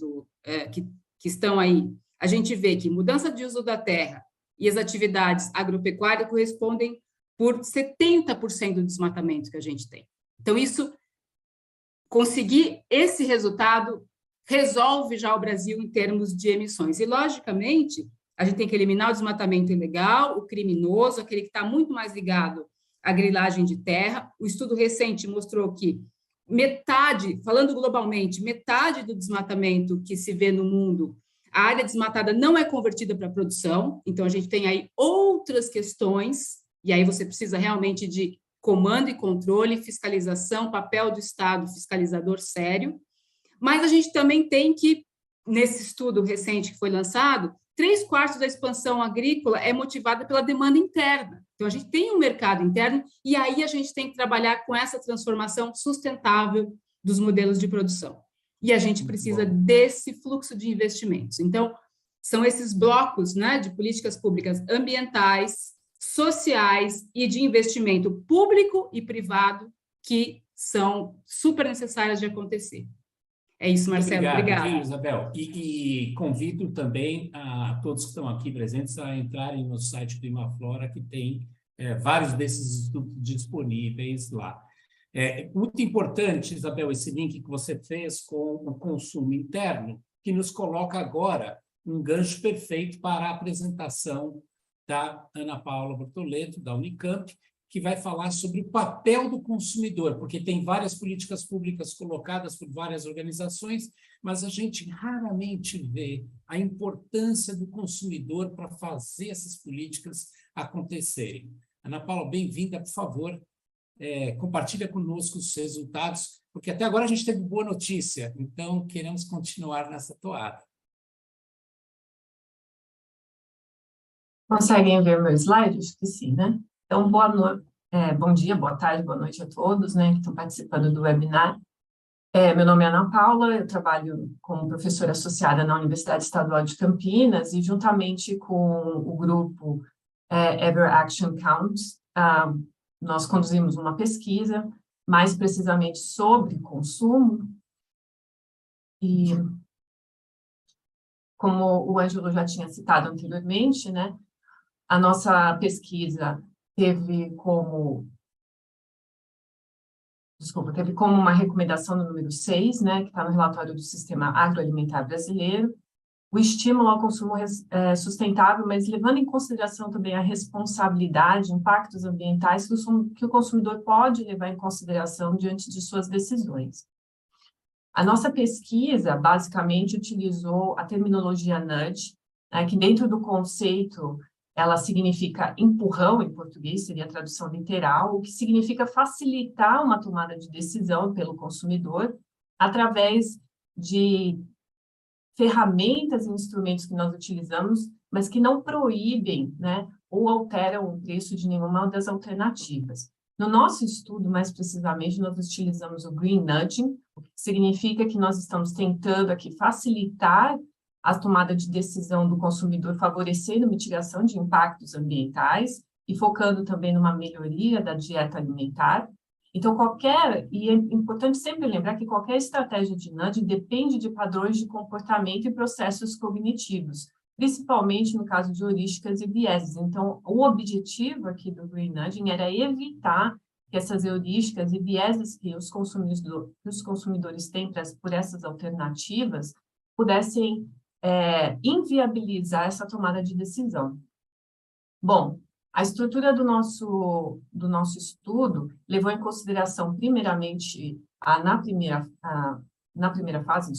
que estão aí, a gente vê que mudança de uso da terra e as atividades agropecuárias correspondem por 70% do desmatamento que a gente tem. Então, conseguir esse resultado resolve já o Brasil em termos de emissões. E, logicamente, a gente tem que eliminar o desmatamento ilegal, o criminoso, aquele que está muito mais ligado à grilagem de terra. O estudo recente mostrou que metade, falando globalmente, metade do desmatamento que se vê no mundo, a área desmatada não é convertida para produção, então a gente tem aí outras questões, e aí você precisa realmente de comando e controle, fiscalização, papel do Estado, fiscalizador sério, mas a gente também tem que, nesse estudo recente que foi lançado, 3/4 da expansão agrícola é motivada pela demanda interna. Então, a gente tem um mercado interno e aí a gente tem que trabalhar com essa transformação sustentável dos modelos de produção. E a gente precisa desse fluxo de investimentos. Então, são esses blocos, né, de políticas públicas ambientais, sociais e de investimento público e privado que são super necessárias de acontecer. É isso, Marcelo. Obrigada. Viu, Isabel? E convido também a todos que estão aqui presentes a entrarem no site do Imaflora, que tem vários desses estudos disponíveis lá. Muito importante, Isabel, esse link que você fez com o consumo interno, que nos coloca agora um gancho perfeito para a apresentação da Ana Paula Bortoleto, da Unicamp, que vai falar sobre o papel do consumidor, porque tem várias políticas públicas colocadas por várias organizações, mas a gente raramente vê a importância do consumidor para fazer essas políticas acontecerem. Ana Paula, bem-vinda, por favor, compartilha conosco os resultados, porque até agora a gente teve boa notícia, então queremos continuar nessa toada. Conseguem ver meu slide? Acho que sim, né? Então, bom dia, boa tarde, boa noite a todos, né, que estão participando do webinar. Meu nome é Ana Paula, eu trabalho como professora associada na Universidade Estadual de Campinas e, juntamente com o grupo Ever Action Counts, nós conduzimos uma pesquisa, mais precisamente sobre consumo. E, como o Ângelo já tinha citado anteriormente, né, a nossa pesquisa teve como uma recomendação no número 6, né, que está no relatório do Sistema Agroalimentar Brasileiro, o estímulo ao consumo sustentável, mas levando em consideração também a responsabilidade, impactos ambientais que o consumidor pode levar em consideração diante de suas decisões. A nossa pesquisa, basicamente, utilizou a terminologia nudge, né, que dentro do conceito ela significa empurrão, em português, seria a tradução literal, o que significa facilitar uma tomada de decisão pelo consumidor através de ferramentas e instrumentos que nós utilizamos, mas que não proíbem, né, ou alteram o preço de nenhuma das alternativas. No nosso estudo, mais precisamente, nós utilizamos o Green Nudging, o que significa que nós estamos tentando aqui facilitar a tomada de decisão do consumidor, favorecendo a mitigação de impactos ambientais e focando também numa melhoria da dieta alimentar. Então, e é importante sempre lembrar que qualquer estratégia de nudging depende de padrões de comportamento e processos cognitivos, principalmente no caso de heurísticas e vieses. Então, o objetivo aqui do Green Nudging era evitar que essas heurísticas e vieses que os consumidores têm por essas alternativas pudessem inviabilizar essa tomada de decisão. Bom, a estrutura do nosso estudo levou em consideração, primeiramente, na primeira fase,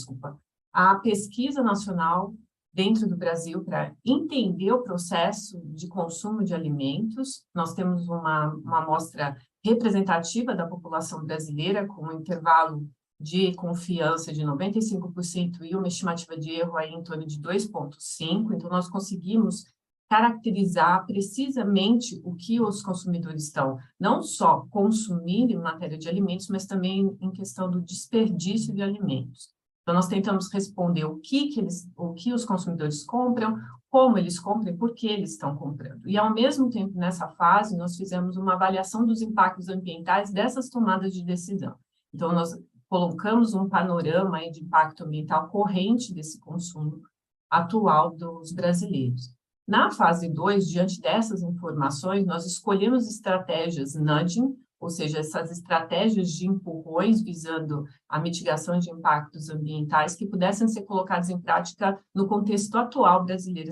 a pesquisa nacional dentro do Brasil para entender o processo de consumo de alimentos. Nós temos uma amostra representativa da população brasileira, com um intervalo de confiança de 95% e uma estimativa de erro aí em torno de 2,5. Então, nós conseguimos caracterizar precisamente o que os consumidores estão não só consumindo em matéria de alimentos, mas também em questão do desperdício de alimentos. Então, nós tentamos responder o que os consumidores compram, como eles compram e por que eles estão comprando. E, ao mesmo tempo, nessa fase, nós fizemos uma avaliação dos impactos ambientais dessas tomadas de decisão. Então, nós colocamos um panorama aí de impacto ambiental corrente desse consumo atual dos brasileiros. Na fase 2, diante dessas informações, nós escolhemos estratégias nudging, ou seja, essas estratégias de empurrões visando a mitigação de impactos ambientais que pudessem ser colocadas em prática no contexto atual brasileiro.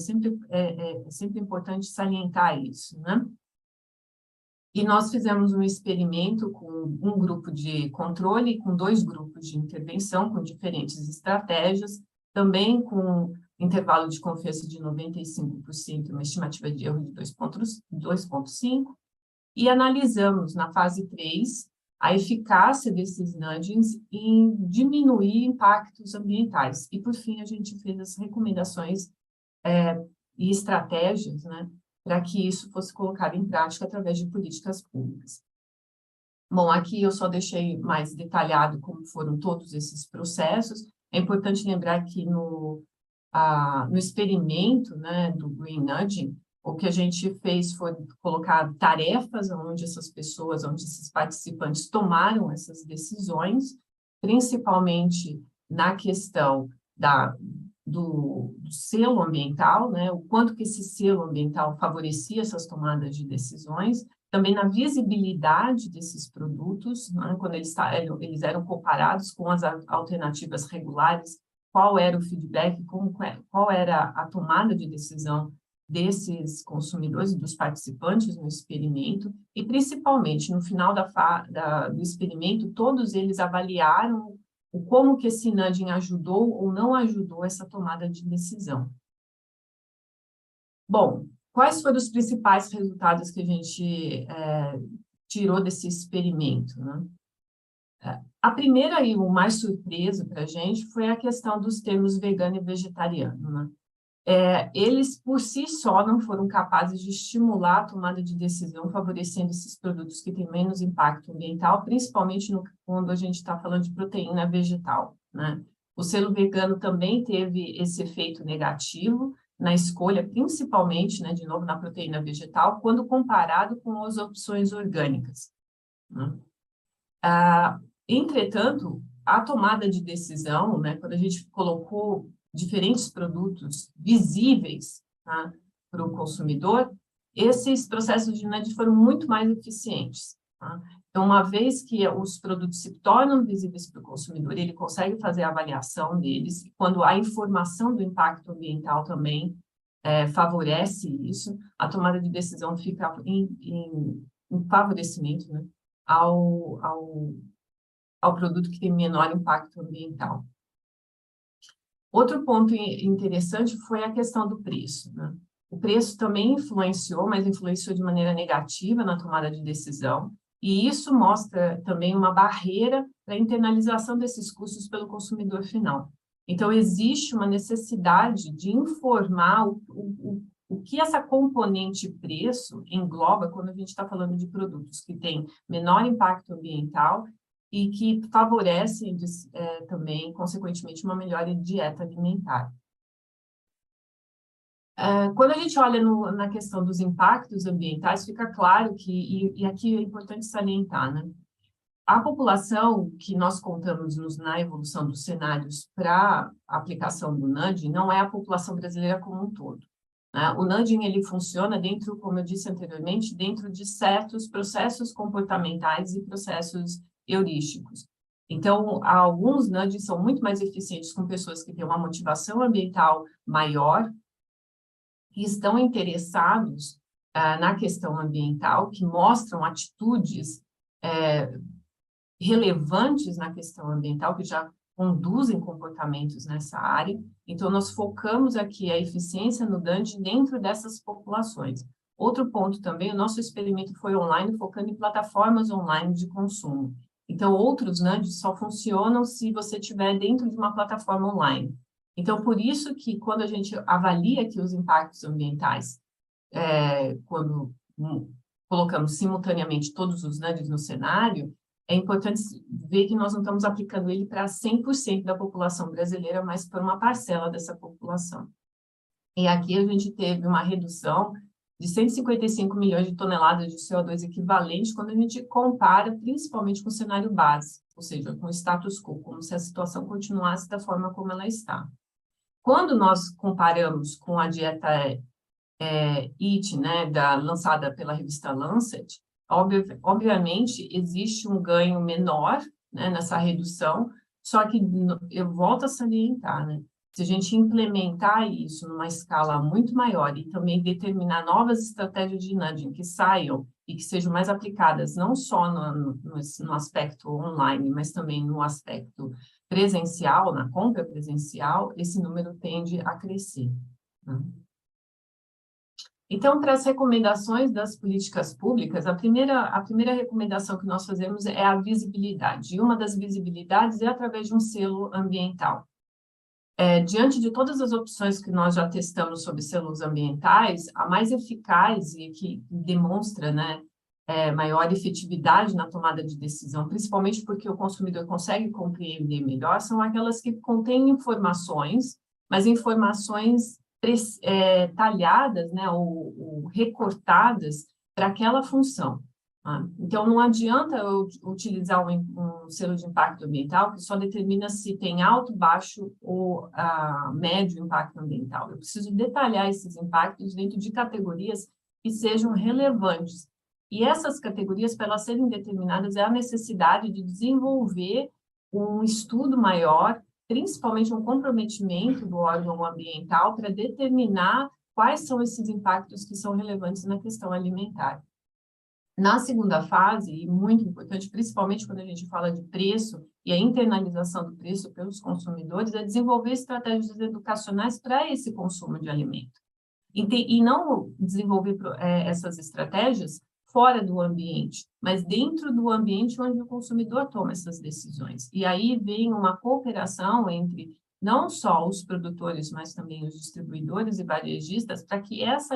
É sempre importante salientar isso, né? E nós fizemos um experimento com um grupo de controle e com 2 grupos de intervenção, com diferentes estratégias, também com intervalo de confiança de 95%, uma estimativa de erro de 2,5%, e analisamos na fase 3 a eficácia desses nudgings em diminuir impactos ambientais. E, por fim, a gente fez as recomendações e estratégias, né, para que isso fosse colocado em prática através de políticas públicas. Bom, aqui eu só deixei mais detalhado como foram todos esses processos. É importante lembrar que no experimento, né, do Green Nudging, o que a gente fez foi colocar tarefas onde essas pessoas, onde esses participantes tomaram essas decisões, principalmente na questão do selo ambiental, né, o quanto que esse selo ambiental favorecia essas tomadas de decisões, também na visibilidade desses produtos, né, quando eles eram comparados com as alternativas regulares, qual era o feedback, qual era a tomada de decisão desses consumidores, dos participantes no experimento, e principalmente no final do experimento, todos eles avaliaram como que esse nudging ajudou ou não ajudou essa tomada de decisão. Bom, quais foram os principais resultados que a gente tirou desse experimento, né? A primeira e o mais surpreso para a gente foi a questão dos termos vegano e vegetariano, né? Eles, por si só, não foram capazes de estimular a tomada de decisão, favorecendo esses produtos que têm menos impacto ambiental, principalmente quando a gente está falando de proteína vegetal, né? O selo vegano também teve esse efeito negativo na escolha, principalmente, né, de novo, na proteína vegetal, quando comparado com as opções orgânicas, né? Entretanto, a tomada de decisão, né, quando a gente colocou diferentes produtos visíveis, tá, para o consumidor, esses processos de nudging foram muito mais eficientes. Tá? Então, uma vez que os produtos se tornam visíveis para o consumidor, ele consegue fazer a avaliação deles, quando a informação do impacto ambiental também favorece isso, a tomada de decisão fica em favorecimento, né, ao produto que tem menor impacto ambiental. Outro ponto interessante foi a questão do preço, né? O preço também influenciou, mas influenciou de maneira negativa na tomada de decisão, e isso mostra também uma barreira para a internalização desses custos pelo consumidor final. Então, existe uma necessidade de informar o que essa componente preço engloba quando a gente está falando de produtos que têm menor impacto ambiental e que favorecem também, consequentemente, uma melhor dieta alimentar. Quando a gente olha na questão dos impactos ambientais, fica claro que, e aqui é importante salientar, né? A população que nós contamos na evolução dos cenários para a aplicação do nudging não é a população brasileira como um todo, né? O nudging, ele funciona dentro, como eu disse anteriormente, dentro de certos processos comportamentais e processos heurísticos. Então, alguns nudgings são muito mais eficientes com pessoas que têm uma motivação ambiental maior, que estão interessados na questão ambiental, que mostram atitudes relevantes na questão ambiental, que já conduzem comportamentos nessa área. Então, nós focamos aqui a eficiência no nudging dentro dessas populações. Outro ponto também, o nosso experimento foi online, focando em plataformas online de consumo. Então, outros nudgings só funcionam se você estiver dentro de uma plataforma online. Então, por isso que quando a gente avalia aqui os impactos ambientais, quando colocamos simultaneamente todos os nudgings no cenário, é importante ver que nós não estamos aplicando ele para 100% da população brasileira, mas para uma parcela dessa população. E aqui a gente teve uma redução de 155 milhões de toneladas de CO2 equivalente quando a gente compara principalmente com o cenário base, ou seja, com o status quo, como se a situação continuasse da forma como ela está. Quando nós comparamos com a dieta EAT, né, lançada pela revista Lancet, obviamente existe um ganho menor, né, nessa redução, só que eu volto a salientar, né, Se a gente implementar isso numa escala muito maior e também determinar novas estratégias de nudging que saiam e que sejam mais aplicadas não só no aspecto online, mas também no aspecto presencial, na compra presencial, esse número tende a crescer, né? Então, para as recomendações das políticas públicas, a primeira recomendação que nós fazemos é a visibilidade. E uma das visibilidades é através de um selo ambiental. Diante de todas as opções que nós já testamos sobre selos ambientais, a mais eficaz e que demonstra, né, maior efetividade na tomada de decisão, principalmente porque o consumidor consegue compreender melhor, são aquelas que contêm informações, mas informações talhadas, né, ou recortadas para aquela função. Tá? Então, não adianta eu utilizar um selo de impacto ambiental que só determina se tem alto, baixo ou médio impacto ambiental. Eu preciso detalhar esses impactos dentro de categorias que sejam relevantes. E essas categorias, para elas serem determinadas, é a necessidade de desenvolver um estudo maior, principalmente um comprometimento do órgão ambiental para determinar quais são esses impactos que são relevantes na questão alimentar. Na segunda fase, e muito importante, principalmente quando a gente fala de preço e a internalização do preço pelos consumidores, é desenvolver estratégias educacionais para esse consumo de alimento. E não desenvolver essas estratégias fora do ambiente, mas dentro do ambiente onde o consumidor toma essas decisões. E aí vem uma cooperação entre não só os produtores, mas também os distribuidores e varejistas, para que essa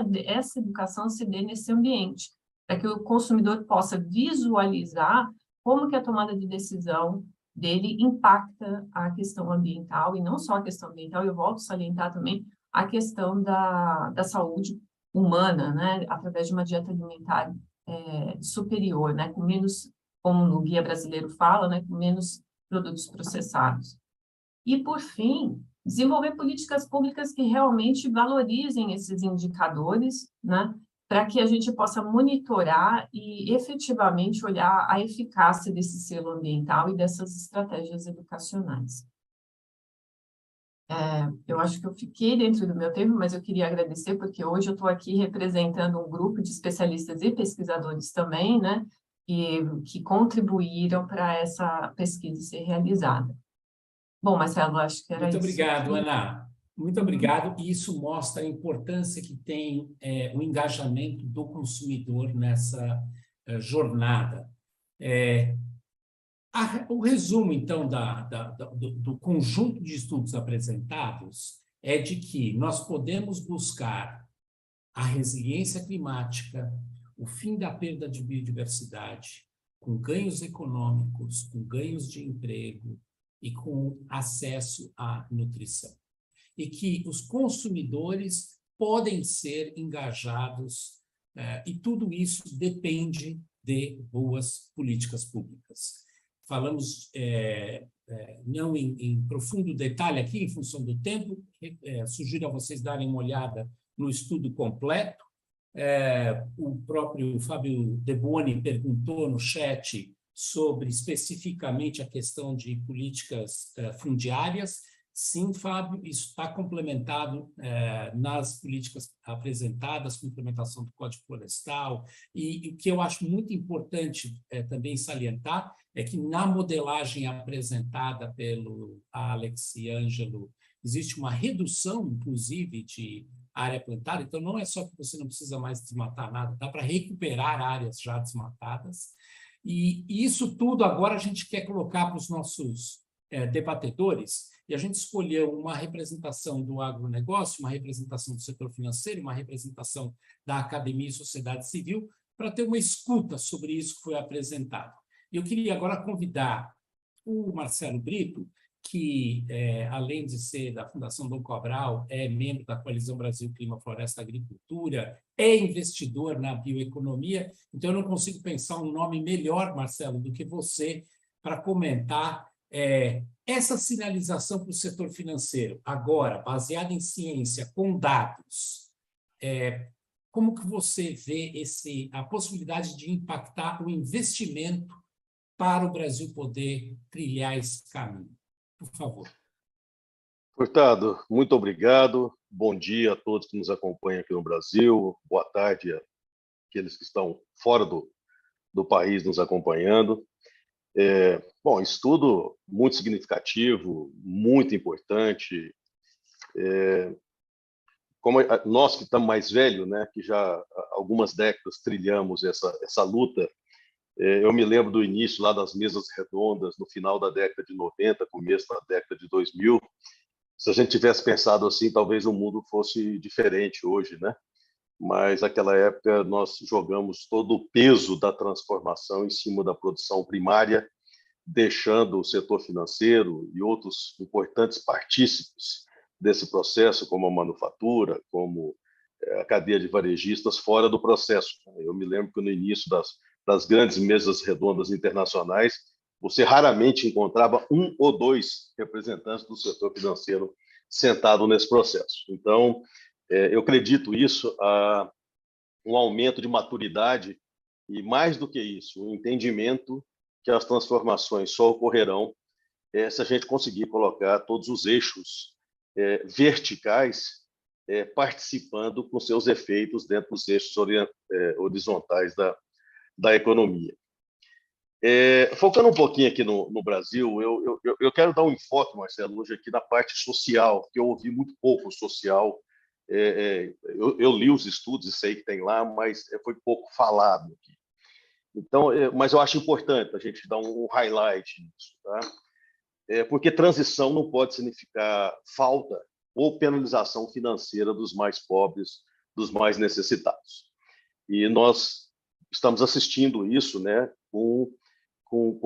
educação se dê nesse ambiente, para que o consumidor possa visualizar como que a tomada de decisão dele impacta a questão ambiental, e não só a questão ambiental, eu volto a salientar também a questão da saúde humana, né, através de uma dieta alimentar superior, né, com menos, como no Guia Brasileiro fala, né, com menos produtos processados. E, por fim, desenvolver políticas públicas que realmente valorizem esses indicadores, né, para que a gente possa monitorar e efetivamente olhar a eficácia desse selo ambiental e dessas estratégias educacionais. Eu acho que eu fiquei dentro do meu tempo, mas eu queria agradecer, porque hoje eu estou aqui representando um grupo de especialistas e pesquisadores também, né, que contribuíram para essa pesquisa ser realizada. Bom, Marcelo, acho que era isso. Muito obrigado, Ana. Muito obrigado. E isso mostra a importância que tem o engajamento do consumidor nessa jornada. O resumo, então, do conjunto de estudos apresentados é de que nós podemos buscar a resiliência climática, o fim da perda de biodiversidade, com ganhos econômicos, com ganhos de emprego e com acesso à nutrição. E que os consumidores podem ser engajados, e tudo isso depende de boas políticas públicas. Falamos, não em profundo detalhe aqui, em função do tempo, sugiro a vocês darem uma olhada no estudo completo. O próprio Fábio De Boni perguntou no chat sobre especificamente a questão de políticas fundiárias. Sim, Fábio, isso está complementado nas políticas apresentadas, com implementação do Código Florestal, e o que eu acho muito importante também salientar é que na modelagem apresentada pelo Alex e Ângelo, existe uma redução, inclusive, de área plantada, então não é só que você não precisa mais desmatar nada, dá para recuperar áreas já desmatadas, e isso tudo agora a gente quer colocar para os nossos debatedores, e a gente escolheu uma representação do agronegócio, uma representação do setor financeiro, uma representação da academia e sociedade civil, para ter uma escuta sobre isso que foi apresentado. Eu queria agora convidar o Marcelo Brito, que, além de ser da Fundação Dom Cabral, é membro da Coalizão Brasil Clima, Floresta e Agricultura, é investidor na bioeconomia, então eu não consigo pensar um nome melhor, Marcelo, do que você, para comentar essa sinalização para o setor financeiro, agora, baseada em ciência, com dados. Como que você vê a possibilidade de impactar o investimento para o Brasil poder trilhar esse caminho? Por favor. Furtado, muito obrigado. Bom dia a todos que nos acompanham aqui no Brasil. Boa tarde àqueles que estão fora do país nos acompanhando. Bom, estudo muito significativo, muito importante. Como nós que estamos mais velhos, né, que já há algumas décadas trilhamos essa luta, eu me lembro do início lá das mesas redondas, no final da década de 90, começo da década de 2000. Se a gente tivesse pensado assim, talvez o mundo fosse diferente hoje, né? Mas naquela época nós jogamos todo o peso da transformação em cima da produção primária, deixando o setor financeiro e outros importantes partícipes desse processo, como a manufatura, como a cadeia de varejistas, fora do processo. Eu me lembro que no início das grandes mesas redondas internacionais, você raramente encontrava um ou dois representantes do setor financeiro sentado nesse processo. Então, eu acredito isso a um aumento de maturidade e, mais do que isso, um entendimento que as transformações só ocorrerão se a gente conseguir colocar todos os eixos verticais participando com seus efeitos dentro dos eixos horizontais da economia. Focando um pouquinho aqui no Brasil, eu quero dar um enfoque, Marcelo, hoje aqui na parte social, que eu ouvi muito pouco social. Eu li os estudos e sei que tem lá, mas foi pouco falado aqui. Então, mas eu acho importante a gente dar um highlight nisso, tá? Porque transição não pode significar falta ou penalização financeira dos mais pobres, dos mais necessitados. E nós estamos assistindo isso, né, com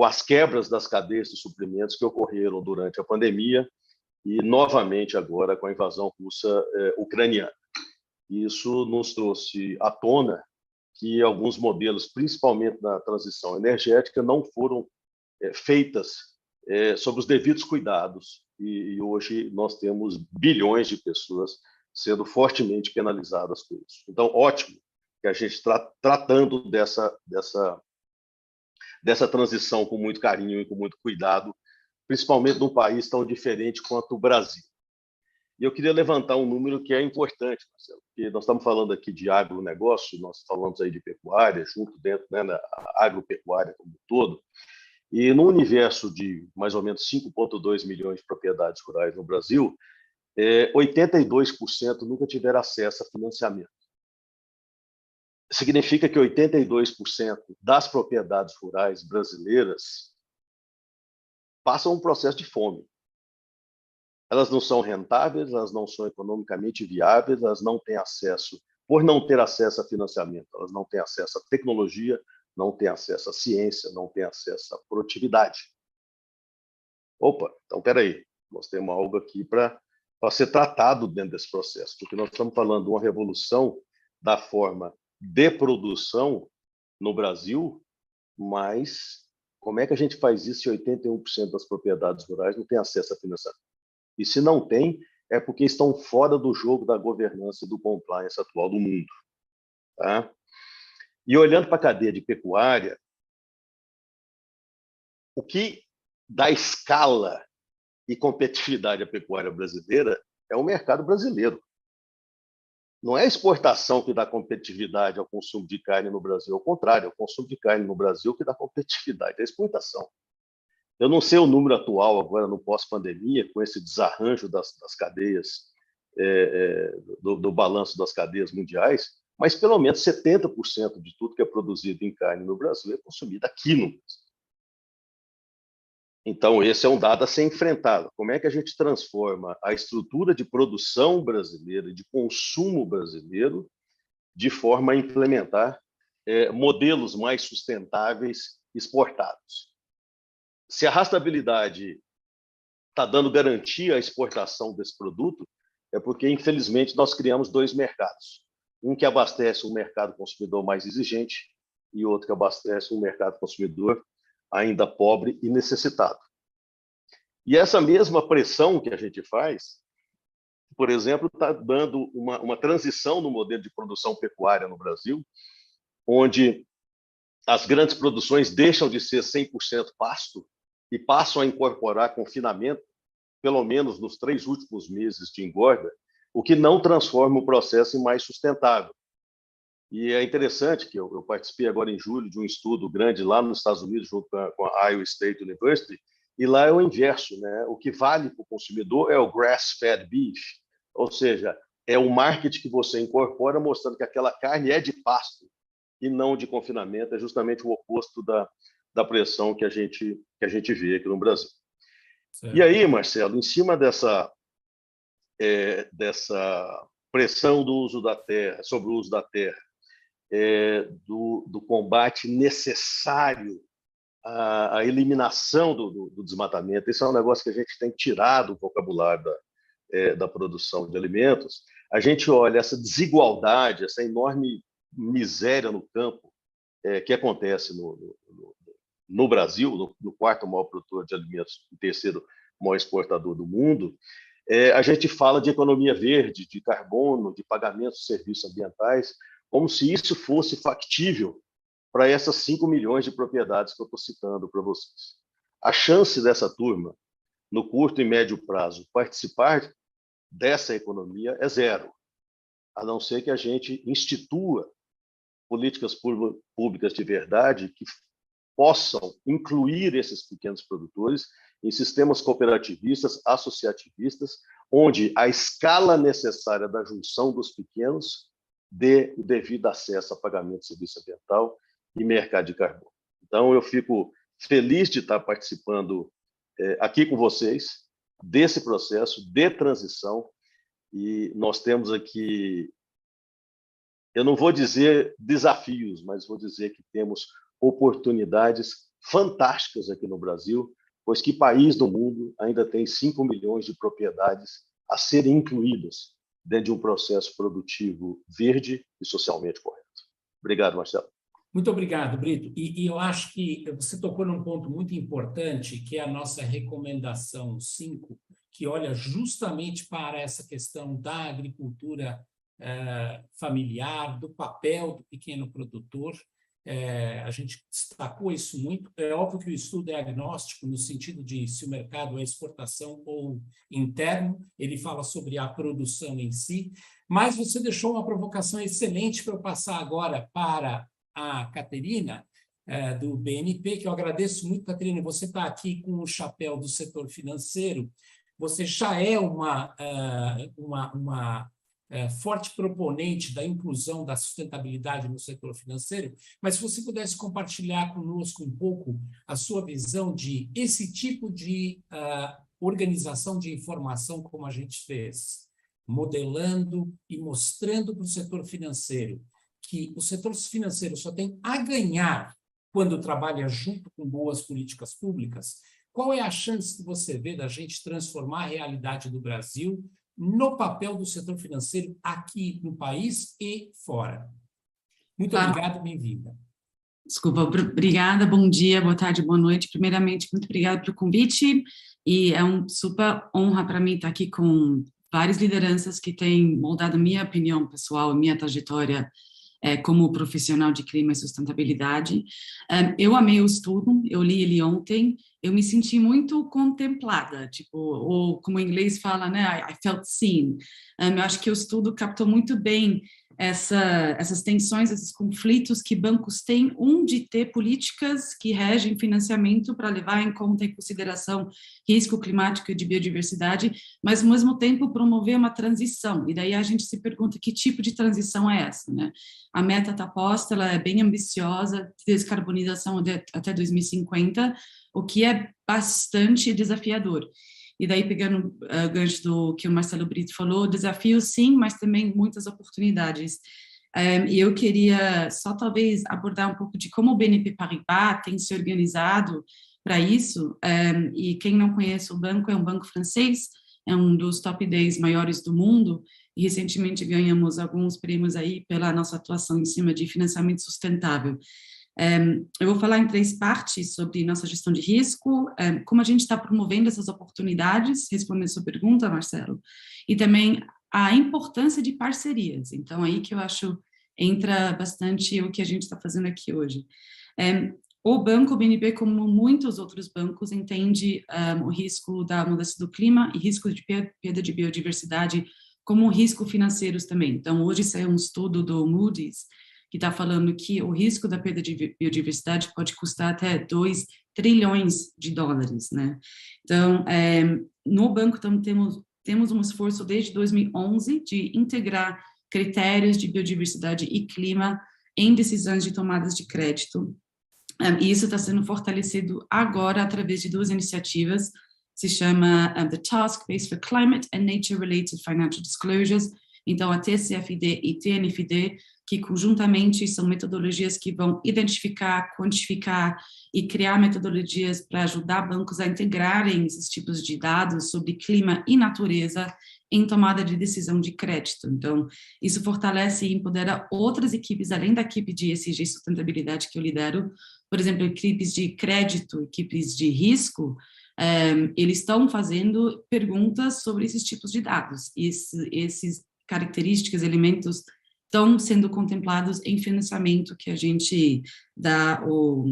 as quebras das cadeias de suprimentos que ocorreram durante a pandemia e, novamente, agora com a invasão russa ucraniana. Isso nos trouxe à tona que alguns modelos, principalmente na transição energética, não foram feitas sob os devidos cuidados. E hoje nós temos bilhões de pessoas sendo fortemente penalizadas por isso. Então, ótimo que a gente está tratando dessa transição com muito carinho e com muito cuidado, principalmente num país tão diferente quanto o Brasil. E eu queria levantar um número que é importante, Marcelo, porque nós estamos falando aqui de agronegócio, nós falamos aí de pecuária, junto dentro, né, da agropecuária como um todo, e no universo de mais ou menos 5,2 milhões de propriedades rurais no Brasil, 82% nunca tiveram acesso a financiamento. Significa que 82% das propriedades rurais brasileiras passam um processo de fome. Elas não são rentáveis, elas não são economicamente viáveis, elas não têm acesso, por não ter acesso a financiamento, elas não têm acesso à tecnologia, não têm acesso à ciência, não têm acesso à produtividade. Opa, então, espera aí, nós temos algo aqui para ser tratado dentro desse processo, porque nós estamos falando de uma revolução da forma de produção no Brasil, mas como é que a gente faz isso se 81% das propriedades rurais não têm acesso a financiamento? E se não tem, é porque estão fora do jogo da governança e do compliance atual do mundo. Tá? E olhando para a cadeia de pecuária, o que dá escala e competitividade à pecuária brasileira é o mercado brasileiro. Não é a exportação que dá competitividade ao consumo de carne no Brasil, ao contrário, é o consumo de carne no Brasil que dá competitividade à exportação. Eu não sei o número atual agora no pós-pandemia, com esse desarranjo das cadeias, do balanço das cadeias mundiais, mas pelo menos 70% de tudo que é produzido em carne no Brasil é consumido aqui no Brasil. Então, esse é um dado a ser enfrentado. Como é que a gente transforma a estrutura de produção brasileira e de consumo brasileiro de forma a implementar modelos mais sustentáveis exportados? Se a rastreabilidade está dando garantia à exportação desse produto, é porque, infelizmente, nós criamos dois mercados. Um que abastece um mercado consumidor mais exigente e outro que abastece um mercado consumidor ainda pobre e necessitado. E essa mesma pressão que a gente faz, por exemplo, está dando uma transição no modelo de produção pecuária no Brasil, onde as grandes produções deixam de ser 100% pasto e passam a incorporar confinamento pelo menos nos 3 últimos meses de engorda, o que não transforma o processo em mais sustentável. E é interessante que eu participei agora em julho de um estudo grande lá nos Estados Unidos, junto com a Iowa State University, e lá é o inverso, né? O que vale para o consumidor é o grass-fed beef, ou seja, é o marketing que você incorpora mostrando que aquela carne é de pasto e não de confinamento, é justamente o oposto da pressão que a gente vê aqui no Brasil. Certo. E aí, Marcelo, em cima dessa pressão do uso da terra, sobre o uso da terra, do combate necessário à eliminação do desmatamento, esse é um negócio que a gente tem tirado do vocabulário da produção de alimentos. A gente olha essa desigualdade, essa enorme miséria no campo que acontece no Brasil, no 4º maior produtor de alimentos, o 3º maior exportador do mundo. A gente fala de economia verde, de carbono, de pagamento de serviços ambientais, como se isso fosse factível para essas 5 milhões de propriedades que eu estou citando para vocês. A chance dessa turma, no curto e médio prazo, participar dessa economia é zero, a não ser que a gente institua políticas públicas de verdade que possam incluir esses pequenos produtores em sistemas cooperativistas, associativistas, onde a escala necessária da junção dos pequenos dê o devido acesso a pagamento de serviço ambiental e mercado de carbono. Então, eu fico feliz de estar participando aqui com vocês desse processo de transição, e nós temos aqui, eu não vou dizer desafios, mas vou dizer que temos oportunidades fantásticas aqui no Brasil, pois que país do mundo ainda tem 5 milhões de propriedades a serem incluídas dentro de um processo produtivo verde e socialmente correto. Obrigado, Marcelo. Muito obrigado, Brito. E eu acho que você tocou num ponto muito importante, que é a nossa recomendação 5, que olha justamente para essa questão da agricultura familiar, do papel do pequeno produtor. A gente destacou isso muito. É óbvio que o estudo é agnóstico, no sentido de se o mercado é exportação ou interno, ele fala sobre a produção em si, mas você deixou uma provocação excelente para eu passar agora para a Caterina, do BNP, que eu agradeço muito, Caterina. Você está aqui com o chapéu do setor financeiro, você já é uma forte proponente da inclusão da sustentabilidade no setor financeiro, mas se você pudesse compartilhar conosco um pouco a sua visão de esse tipo de organização de informação como a gente fez, modelando e mostrando para o setor financeiro que o setor financeiro só tem a ganhar quando trabalha junto com boas políticas públicas. Qual é a chance que você vê da gente transformar a realidade do Brasil no papel do setor financeiro aqui no país e fora? Muito obrigado, bem-vinda. Desculpa, obrigada, bom dia, boa tarde, boa noite. Primeiramente, muito obrigada pelo convite, e é uma super honra para mim estar aqui com várias lideranças que têm moldado minha opinião pessoal, minha trajetória como profissional de clima e sustentabilidade. Eu amei o estudo, eu li ele ontem, eu me senti muito contemplada, tipo, ou como em inglês fala, né, I felt seen. Eu acho que o estudo captou muito bem essas tensões, esses conflitos que bancos têm, de ter políticas que regem financiamento para levar em conta e consideração risco climático e de biodiversidade, mas, ao mesmo tempo, promover uma transição. E daí a gente se pergunta que tipo de transição é essa, né? A meta está posta, ela é bem ambiciosa, descarbonização até 2050, o que é bastante desafiador. E daí, pegando o gancho do que o Marcelo Brito falou, desafios sim, mas também muitas oportunidades. E eu queria só talvez abordar um pouco de como o BNP Paribas tem se organizado para isso. E quem não conhece o banco, é um banco francês, é um dos top 10 maiores do mundo, e recentemente ganhamos alguns prêmios aí pela nossa atuação em cima de financiamento sustentável. Eu vou falar em 3 partes sobre nossa gestão de risco, como a gente está promovendo essas oportunidades, respondendo a sua pergunta, Marcelo, e também a importância de parcerias. Então, aí que eu acho entra bastante o que a gente está fazendo aqui hoje. o banco BNP, como muitos outros bancos, entende o risco da mudança do clima e risco de perda de biodiversidade como risco financeiros também. Então, hoje saiu um estudo do Moody's que está falando que o risco da perda de biodiversidade pode custar até 2 trilhões de dólares, né? Então, no banco temos um esforço desde 2011 de integrar critérios de biodiversidade e clima em decisões de tomadas de crédito. E isso está sendo fortalecido agora através de 2 iniciativas, se chama the Task Base for Climate and Nature-Related Financial Disclosures, então a TCFD e TNFD, que conjuntamente são metodologias que vão identificar, quantificar e criar metodologias para ajudar bancos a integrarem esses tipos de dados sobre clima e natureza em tomada de decisão de crédito. Então, isso fortalece e empodera outras equipes, além da equipe de ESG e sustentabilidade que eu lidero, por exemplo, equipes de crédito, equipes de risco, eles estão fazendo perguntas sobre esses tipos de dados. Esses características, elementos estão sendo contemplados em financiamento que a gente dá ou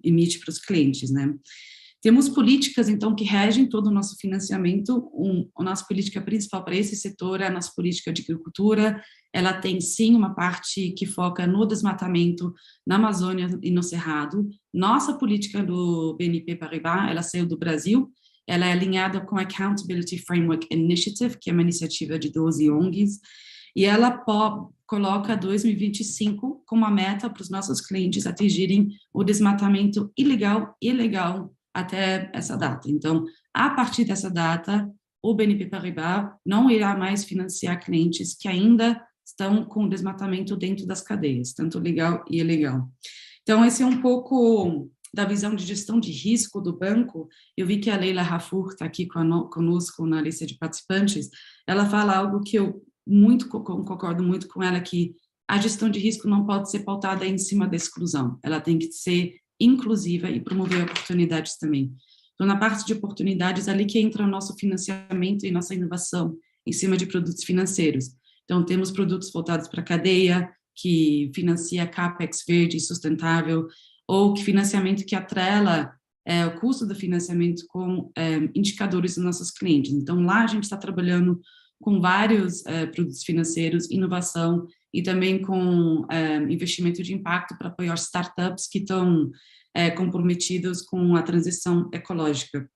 emite para os clientes, né? Temos políticas, então, que regem todo o nosso financiamento. A nossa política principal para esse setor é a nossa política de agricultura. Ela tem, sim, uma parte que foca no desmatamento na Amazônia e no Cerrado. Nossa política do BNP Paribas, ela saiu do Brasil, ela é alinhada com a Accountability Framework Initiative, que é uma iniciativa de 12 ONGs, e ela coloca 2025 como a meta para os nossos clientes atingirem o desmatamento ilegal e legal até essa data. Então, a partir dessa data, o BNP Paribas não irá mais financiar clientes que ainda estão com desmatamento dentro das cadeias, tanto legal e ilegal. Então, esse é um pouco da visão de gestão de risco do banco. Eu vi que a Leila Rafur está aqui conosco na lista de participantes. Ela fala algo que eu concordo muito com ela, que a gestão de risco não pode ser pautada em cima da exclusão. Ela tem que ser inclusiva e promover oportunidades também. Então, na parte de oportunidades, ali que entra o nosso financiamento e nossa inovação em cima de produtos financeiros. Então, temos produtos voltados para a cadeia, que financia CAPEX verde e sustentável, ou que financiamento que atrela o custo do financiamento com indicadores dos nossos clientes. Então, lá a gente está trabalhando com vários produtos financeiros, inovação, e também com investimento de impacto para apoiar startups que estão comprometidos com a transição ecológica.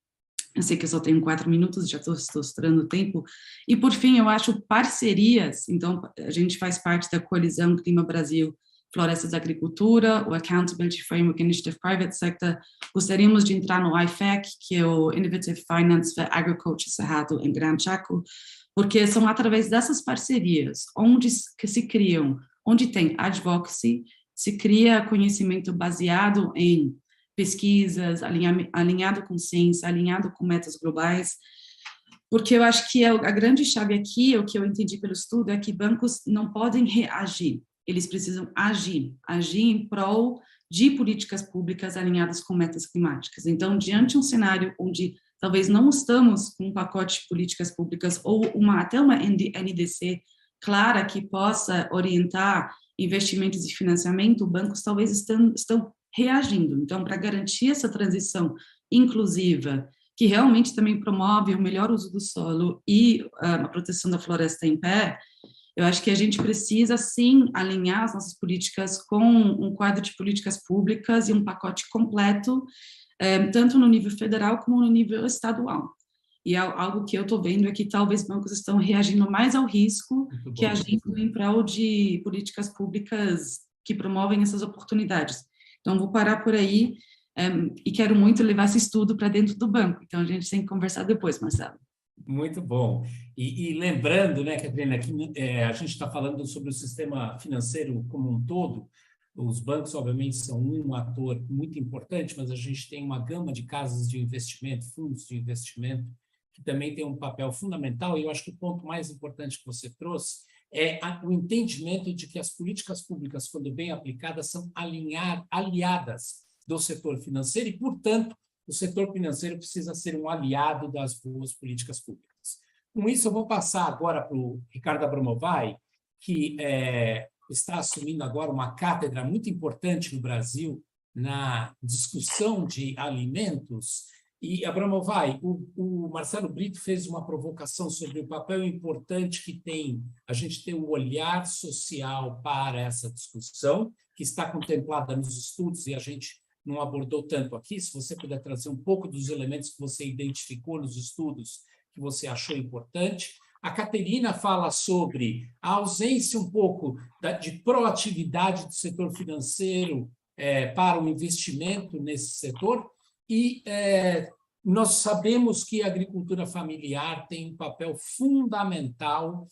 Eu sei que eu só tenho 4 minutos, já estou estourando o tempo. E, por fim, eu acho parcerias. Então, a gente faz parte da Coalizão Clima Brasil, Florestas e Agricultura, o Accountability Framework Initiative Private Sector. Gostaríamos de entrar no IFAC, que é o Innovative Finance for Agriculture Cerrado em Gran Chaco, porque são através dessas parcerias que se criam, onde tem advocacy, se cria conhecimento baseado em pesquisas, alinhado com ciência, alinhado com metas globais, porque eu acho que a grande chave aqui, o que eu entendi pelo estudo, é que bancos não podem reagir, eles precisam agir em prol de políticas públicas alinhadas com metas climáticas. Então, diante de um cenário onde talvez não estamos com um pacote de políticas públicas ou até uma NDC clara que possa orientar investimentos e financiamento, bancos talvez estão reagindo. Então, para garantir essa transição inclusiva, que realmente também promove o melhor uso do solo e a proteção da floresta em pé, eu acho que a gente precisa, sim, alinhar as nossas políticas com um quadro de políticas públicas e um pacote completo, tanto no nível federal como no nível estadual. E algo que eu estou vendo é que talvez bancos estão reagindo mais ao risco que agindo em prol de políticas públicas que promovem essas oportunidades. Então, vou parar por aí e quero muito levar esse estudo para dentro do banco. Então, a gente tem que conversar depois, Marcelo. Muito bom. E lembrando, né, Catarina, que a gente está falando sobre o sistema financeiro como um todo. Os bancos, obviamente, são um ator muito importante, mas a gente tem uma gama de casas de investimento, fundos de investimento, que também tem um papel fundamental. E eu acho que o ponto mais importante que você trouxe é o entendimento de que as políticas públicas, quando bem aplicadas, são aliadas do setor financeiro e, portanto, o setor financeiro precisa ser um aliado das boas políticas públicas. Com isso, eu vou passar agora para o Ricardo Abramovay, que está assumindo agora uma cátedra muito importante no Brasil na discussão de alimentos. E, Abramovay, o Marcelo Brito fez uma provocação sobre o papel importante que tem a gente ter um olhar social para essa discussão, que está contemplada nos estudos e a gente não abordou tanto aqui. Se você puder trazer um pouco dos elementos que você identificou nos estudos que você achou importante. A Caterina fala sobre a ausência um pouco de proatividade do setor financeiro para o investimento nesse setor. E nós sabemos que a agricultura familiar tem um papel fundamental,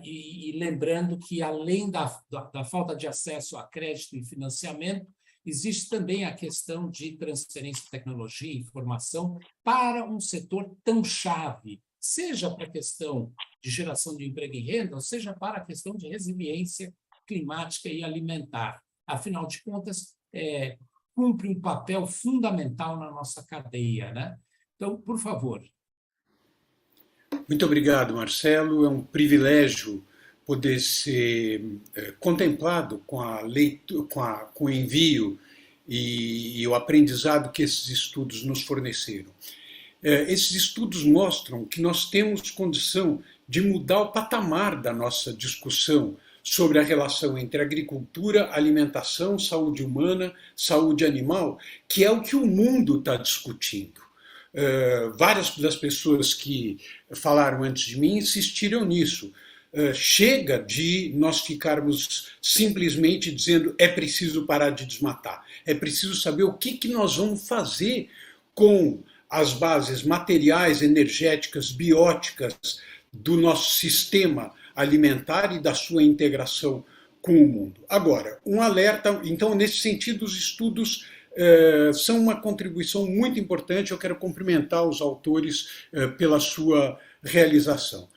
e lembrando que, além da falta de acesso a crédito e financiamento, existe também a questão de transferência de tecnologia e informação para um setor tão chave, seja para a questão de geração de emprego e renda, ou seja para a questão de resiliência climática e alimentar. Afinal de contas, cumpre um papel fundamental na nossa cadeia, né? Então, por favor. Muito obrigado, Marcelo. É um privilégio poder ser contemplado com a leitura, com o envio e o aprendizado que esses estudos nos forneceram. Esses estudos mostram que nós temos condição de mudar o patamar da nossa discussão sobre a relação entre agricultura, alimentação, saúde humana, saúde animal, que é o que o mundo está discutindo. Várias das pessoas que falaram antes de mim insistiram nisso. Chega de nós ficarmos simplesmente dizendo é preciso parar de desmatar. É preciso saber o que nós vamos fazer com as bases materiais, energéticas, bióticas do nosso sistema alimentar e da sua integração com o mundo. Agora, um alerta, então, nesse sentido, os estudos são uma contribuição muito importante. Eu quero cumprimentar os autores pela sua realização.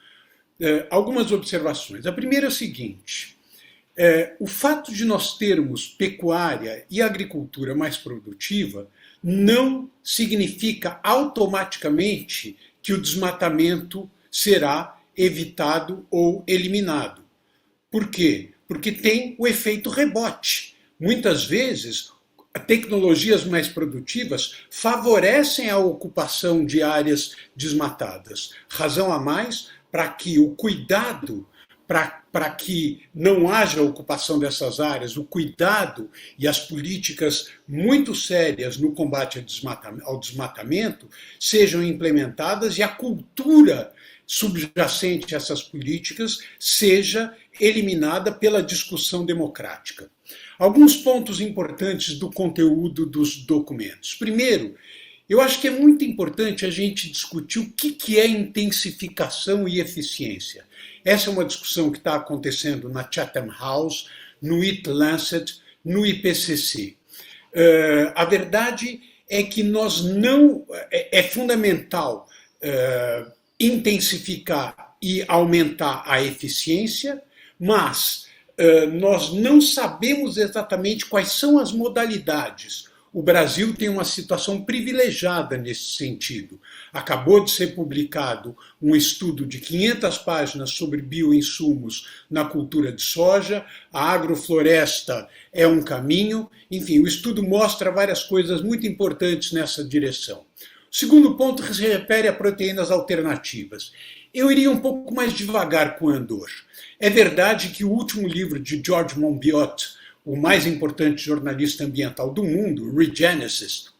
Algumas observações. A primeira é o seguinte: o fato de nós termos pecuária e agricultura mais produtiva não significa automaticamente que o desmatamento será evitado ou eliminado. Por quê? Porque tem o efeito rebote. Muitas vezes, tecnologias mais produtivas favorecem a ocupação de áreas desmatadas. Razão a mais para que o cuidado, para que não haja ocupação dessas áreas, o cuidado e as políticas muito sérias no combate ao desmatamento sejam implementadas e a cultura subjacente a essas políticas seja eliminada pela discussão democrática. Alguns pontos importantes do conteúdo dos documentos. Primeiro, eu acho que é muito importante a gente discutir o que é intensificação e eficiência. Essa é uma discussão que está acontecendo na Chatham House, no It-Lancet, no IPCC. A verdade é que é fundamental intensificar e aumentar a eficiência, mas nós não sabemos exatamente quais são as modalidades. O Brasil tem uma situação privilegiada nesse sentido. Acabou de ser publicado um estudo de 500 páginas sobre bioinsumos na cultura de soja, a agrofloresta é um caminho, enfim, o estudo mostra várias coisas muito importantes nessa direção. O segundo ponto se refere a proteínas alternativas. Eu iria um pouco mais devagar com Andor. É verdade que o último livro de George Monbiot, o mais importante jornalista ambiental do mundo, Regenesis,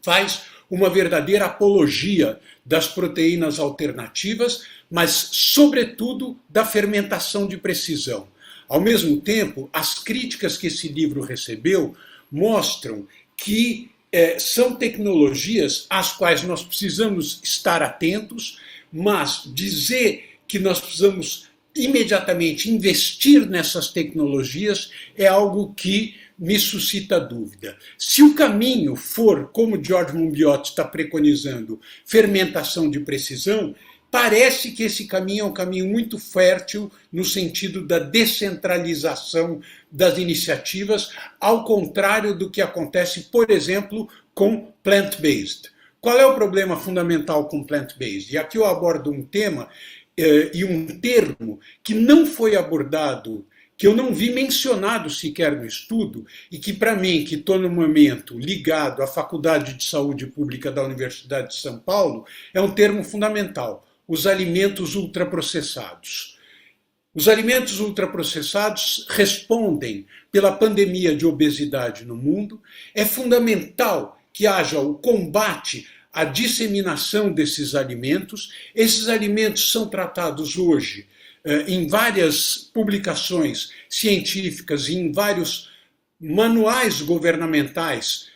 faz uma verdadeira apologia das proteínas alternativas, mas, sobretudo, da fermentação de precisão. Ao mesmo tempo, as críticas que esse livro recebeu mostram que são tecnologias às quais nós precisamos estar atentos, mas dizer que nós precisamos imediatamente investir nessas tecnologias é algo que me suscita dúvida. Se o caminho for, como George Monbiot está preconizando, fermentação de precisão, parece que esse caminho é um caminho muito fértil no sentido da descentralização das iniciativas, ao contrário do que acontece, por exemplo, com plant-based. Qual é o problema fundamental com plant-based? E aqui eu abordo um tema e um termo que não foi abordado que eu não vi mencionado sequer no estudo e que, para mim, que estou no momento ligado à Faculdade de Saúde Pública da Universidade de São Paulo, é um termo fundamental: os alimentos ultraprocessados. Os alimentos ultraprocessados respondem pela pandemia de obesidade no mundo. É fundamental que haja o combate à disseminação desses alimentos. Esses alimentos são tratados hoje em várias publicações científicas e em vários manuais governamentais,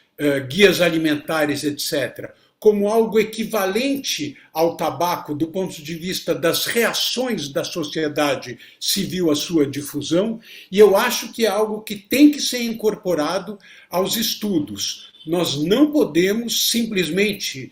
guias alimentares, etc., como algo equivalente ao tabaco do ponto de vista das reações da sociedade civil à sua difusão, e eu acho que é algo que tem que ser incorporado aos estudos. Nós não podemos simplesmente...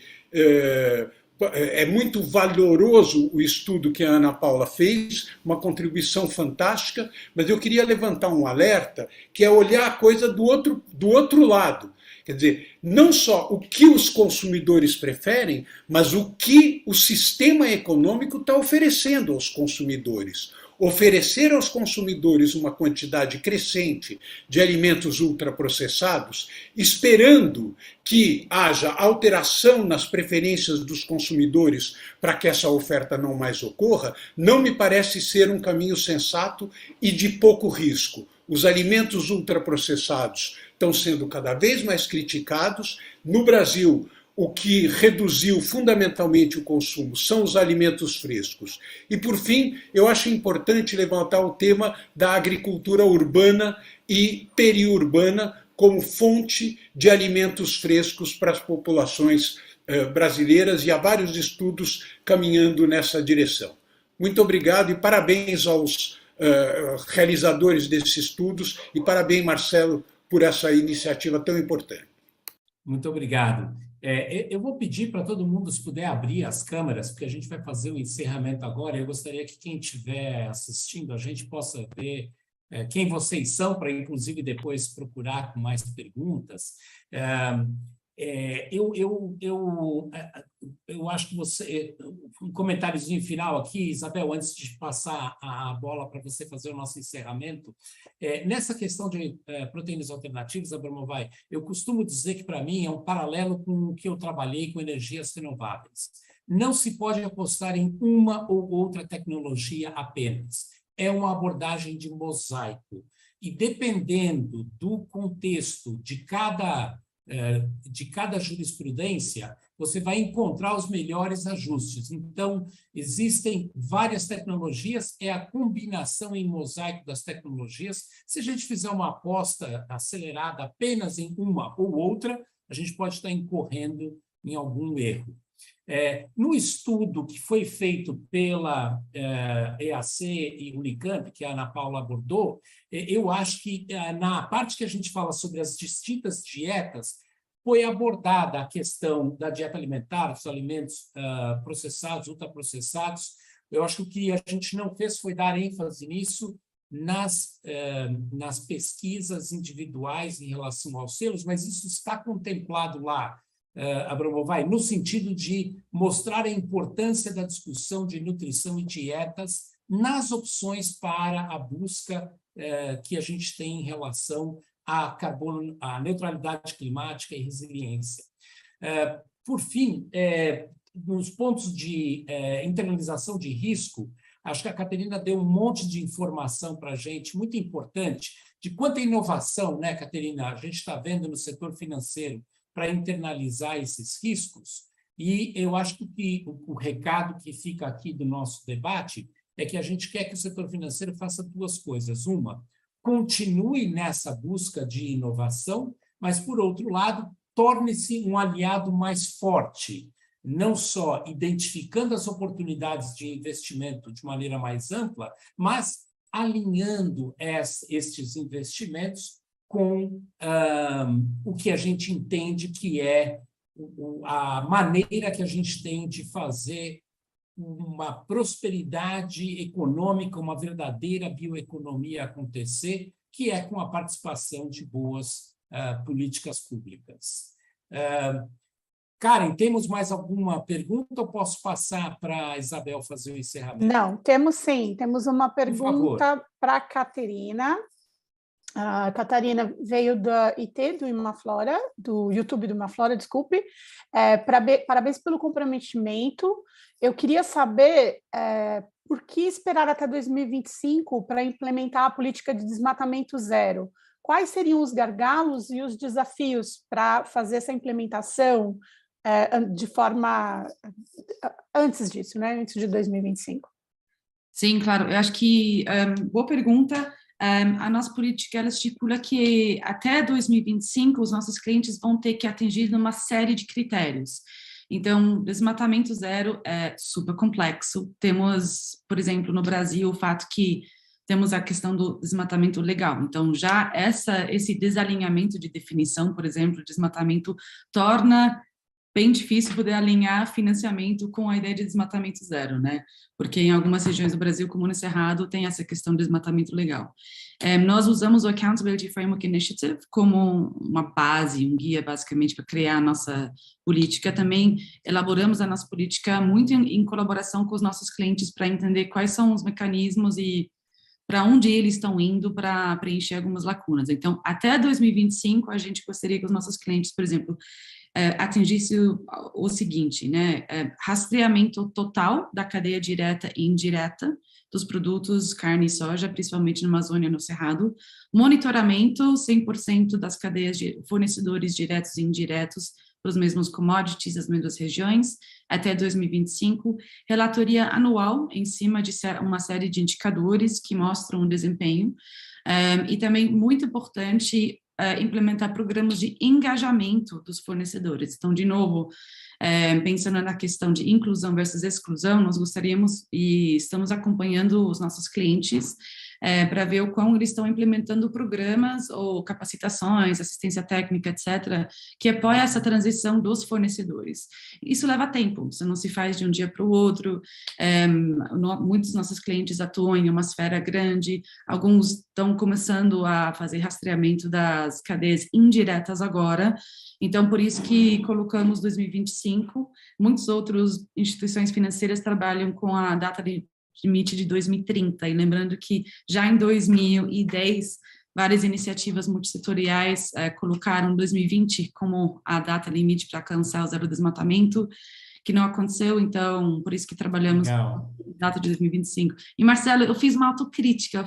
É muito valoroso o estudo que a Ana Paula fez, uma contribuição fantástica, mas eu queria levantar um alerta, que é olhar a coisa do outro lado. Quer dizer, não só o que os consumidores preferem, mas o que o sistema econômico está oferecendo aos consumidores. Oferecer aos consumidores uma quantidade crescente de alimentos ultraprocessados, esperando que haja alteração nas preferências dos consumidores para que essa oferta não mais ocorra, não me parece ser um caminho sensato e de pouco risco. Os alimentos ultraprocessados estão sendo cada vez mais criticados. No Brasil, o que reduziu fundamentalmente o consumo são os alimentos frescos. E, por fim, eu acho importante levantar o tema da agricultura urbana e periurbana como fonte de alimentos frescos para as populações brasileiras, e há vários estudos caminhando nessa direção. Muito obrigado e parabéns aos realizadores desses estudos e parabéns, Marcelo, por essa iniciativa tão importante. Muito obrigado. Eu vou pedir para todo mundo, se puder, abrir as câmeras, porque a gente vai fazer o encerramento agora. Eu gostaria que quem estiver assistindo a gente possa ver quem vocês são, para, inclusive, depois procurar com mais perguntas. Eu acho que você... Um comentáriozinho final aqui, Isabel, antes de passar a bola para você fazer o nosso encerramento. Nessa questão de proteínas alternativas, Abramovay, eu costumo dizer que, para mim, é um paralelo com o que eu trabalhei com energias renováveis. Não se pode apostar em uma ou outra tecnologia apenas. É uma abordagem de mosaico. E, dependendo do contexto de cada jurisprudência, você vai encontrar os melhores ajustes. Então, existem várias tecnologias, é a combinação em mosaico das tecnologias. Se a gente fizer uma aposta acelerada apenas em uma ou outra, a gente pode estar incorrendo em algum erro. No estudo que foi feito pela EAC e Unicamp, que a Ana Paula abordou, eu acho que na parte que a gente fala sobre as distintas dietas, foi abordada a questão da dieta alimentar, dos alimentos processados, ultraprocessados. Eu acho que o que a gente não fez foi dar ênfase nisso nas pesquisas individuais em relação aos selos, mas isso está contemplado lá, Abramovay, no sentido de mostrar a importância da discussão de nutrição e dietas nas opções para a busca que a gente tem em relação à neutralidade climática e resiliência. Por fim, nos pontos de internalização de risco, acho que a Caterina deu um monte de informação para a gente, muito importante, de quanta inovação, né, Caterina, a gente está vendo no setor financeiro para internalizar esses riscos. E eu acho que o recado que fica aqui do nosso debate é que a gente quer que o setor financeiro faça duas coisas. Uma, continue nessa busca de inovação, mas, por outro lado, torne-se um aliado mais forte, não só identificando as oportunidades de investimento de maneira mais ampla, mas alinhando estes investimentos com o que a gente entende que é a maneira que a gente tem de fazer uma prosperidade econômica, uma verdadeira bioeconomia acontecer, que é com a participação de boas políticas públicas. Karen, temos mais alguma pergunta ou posso passar para a Isabel fazer o encerramento? Não, temos sim. Temos uma Por favor. pergunta para a Caterina. A Catarina veio da IT, do Imaflora, do YouTube do Imaflora, desculpe. Parabéns pelo comprometimento. Eu queria saber por que esperar até 2025 para implementar a política de desmatamento zero? Quais seriam os gargalos e os desafios para fazer essa implementação de forma antes disso, né? Antes de 2025? Sim, claro. Eu acho que, boa pergunta. A nossa política ela estipula que até 2025 os nossos clientes vão ter que atingir uma série de critérios. Então, desmatamento zero é super complexo. Temos, por exemplo, no Brasil, o fato que temos a questão do desmatamento legal. Então, já esse desalinhamento de definição, por exemplo, desmatamento torna bem difícil poder alinhar financiamento com a ideia de desmatamento zero, né? Porque em algumas regiões do Brasil, como no Cerrado, tem essa questão de desmatamento legal. Nós usamos o Accountability Framework Initiative como uma base, um guia, basicamente, para criar a nossa política. Também elaboramos a nossa política muito em colaboração com os nossos clientes para entender quais são os mecanismos e para onde eles estão indo para preencher algumas lacunas. Então, até 2025, a gente gostaria que os nossos clientes, por exemplo, atingisse o seguinte, né, rastreamento total da cadeia direta e indireta dos produtos carne e soja, principalmente na Amazônia e no Cerrado, monitoramento 100% das cadeias de fornecedores diretos e indiretos para os mesmos commodities, as mesmas regiões, até 2025, relatoria anual em cima de uma série de indicadores que mostram o desempenho, e também, muito importante, implementar programas de engajamento dos fornecedores. Então, de novo, pensando na questão de inclusão versus exclusão, nós gostaríamos e estamos acompanhando os nossos clientes para ver o quão eles estão implementando programas ou capacitações, assistência técnica, etc., que apoia essa transição dos fornecedores. Isso leva tempo, isso não se faz de um dia para o outro. Muitos dos nossos clientes atuam em uma esfera grande, alguns estão começando a fazer rastreamento das cadeias indiretas agora, então, por isso que colocamos 2025, muitas outras instituições financeiras trabalham com a data limite de 2030, e lembrando que já em 2010, várias iniciativas multissetoriais colocaram 2020 como a data limite para alcançar o zero desmatamento, que não aconteceu, então, por isso que trabalhamos com data de 2025. E, Marcelo, eu fiz uma autocrítica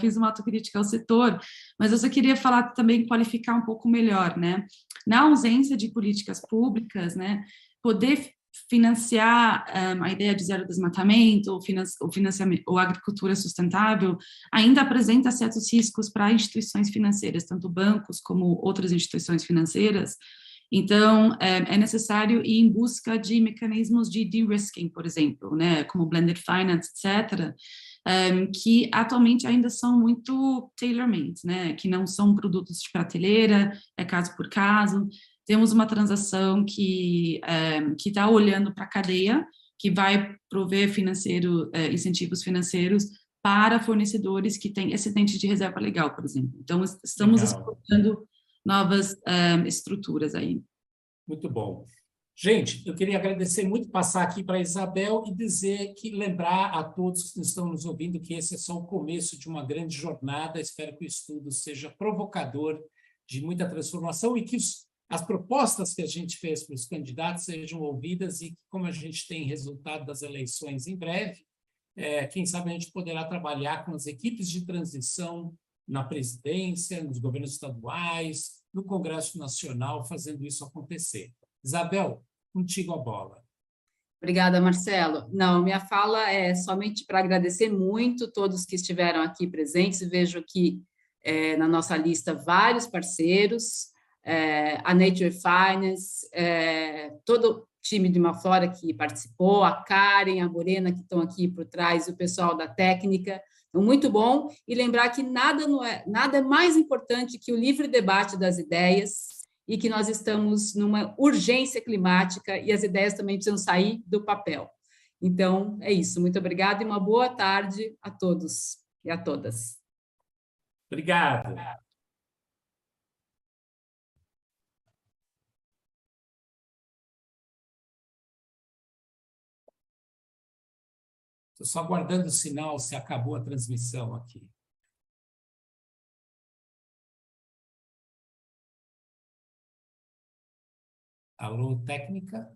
ao setor, mas eu só queria falar também, qualificar um pouco melhor, né? Na ausência de políticas públicas, né, poder financiar a ideia de zero desmatamento, o financiamento, ou agricultura sustentável, ainda apresenta certos riscos para instituições financeiras, tanto bancos como outras instituições financeiras. Então, é necessário ir em busca de mecanismos de de-risking, por exemplo, né, como blended finance, etc., que atualmente ainda são muito tailor-made, né, que não são produtos de prateleira, é caso por caso. Temos uma transação que está olhando para a cadeia, que vai prover incentivos financeiros para fornecedores que têm excedente de reserva legal, por exemplo. Então, estamos explorando novas estruturas aí. Muito bom. Gente, eu queria agradecer muito, passar aqui para a Isabel e lembrar a todos que estão nos ouvindo que esse é só o começo de uma grande jornada. Espero que o estudo seja provocador de muita transformação e que as propostas que a gente fez para os candidatos sejam ouvidas e que, como a gente tem resultado das eleições em breve, quem sabe a gente poderá trabalhar com as equipes de transição na presidência, nos governos estaduais, no Congresso Nacional, fazendo isso acontecer. Isabel, contigo a bola. Obrigada, Marcelo. Não, minha fala é somente para agradecer muito todos que estiveram aqui presentes. Vejo aqui na nossa lista vários parceiros, a Nature Finance, todo o time de Imaflora que participou, a Karen, a Morena, que estão aqui por trás, e o pessoal da técnica. Então, muito bom. E lembrar que nada é mais importante que o livre debate das ideias e que nós estamos numa urgência climática e as ideias também precisam sair do papel. Então, é isso. Muito obrigada e uma boa tarde a todos e a todas. Obrigado. Estou só aguardando o sinal se acabou a transmissão aqui. Alô, técnica?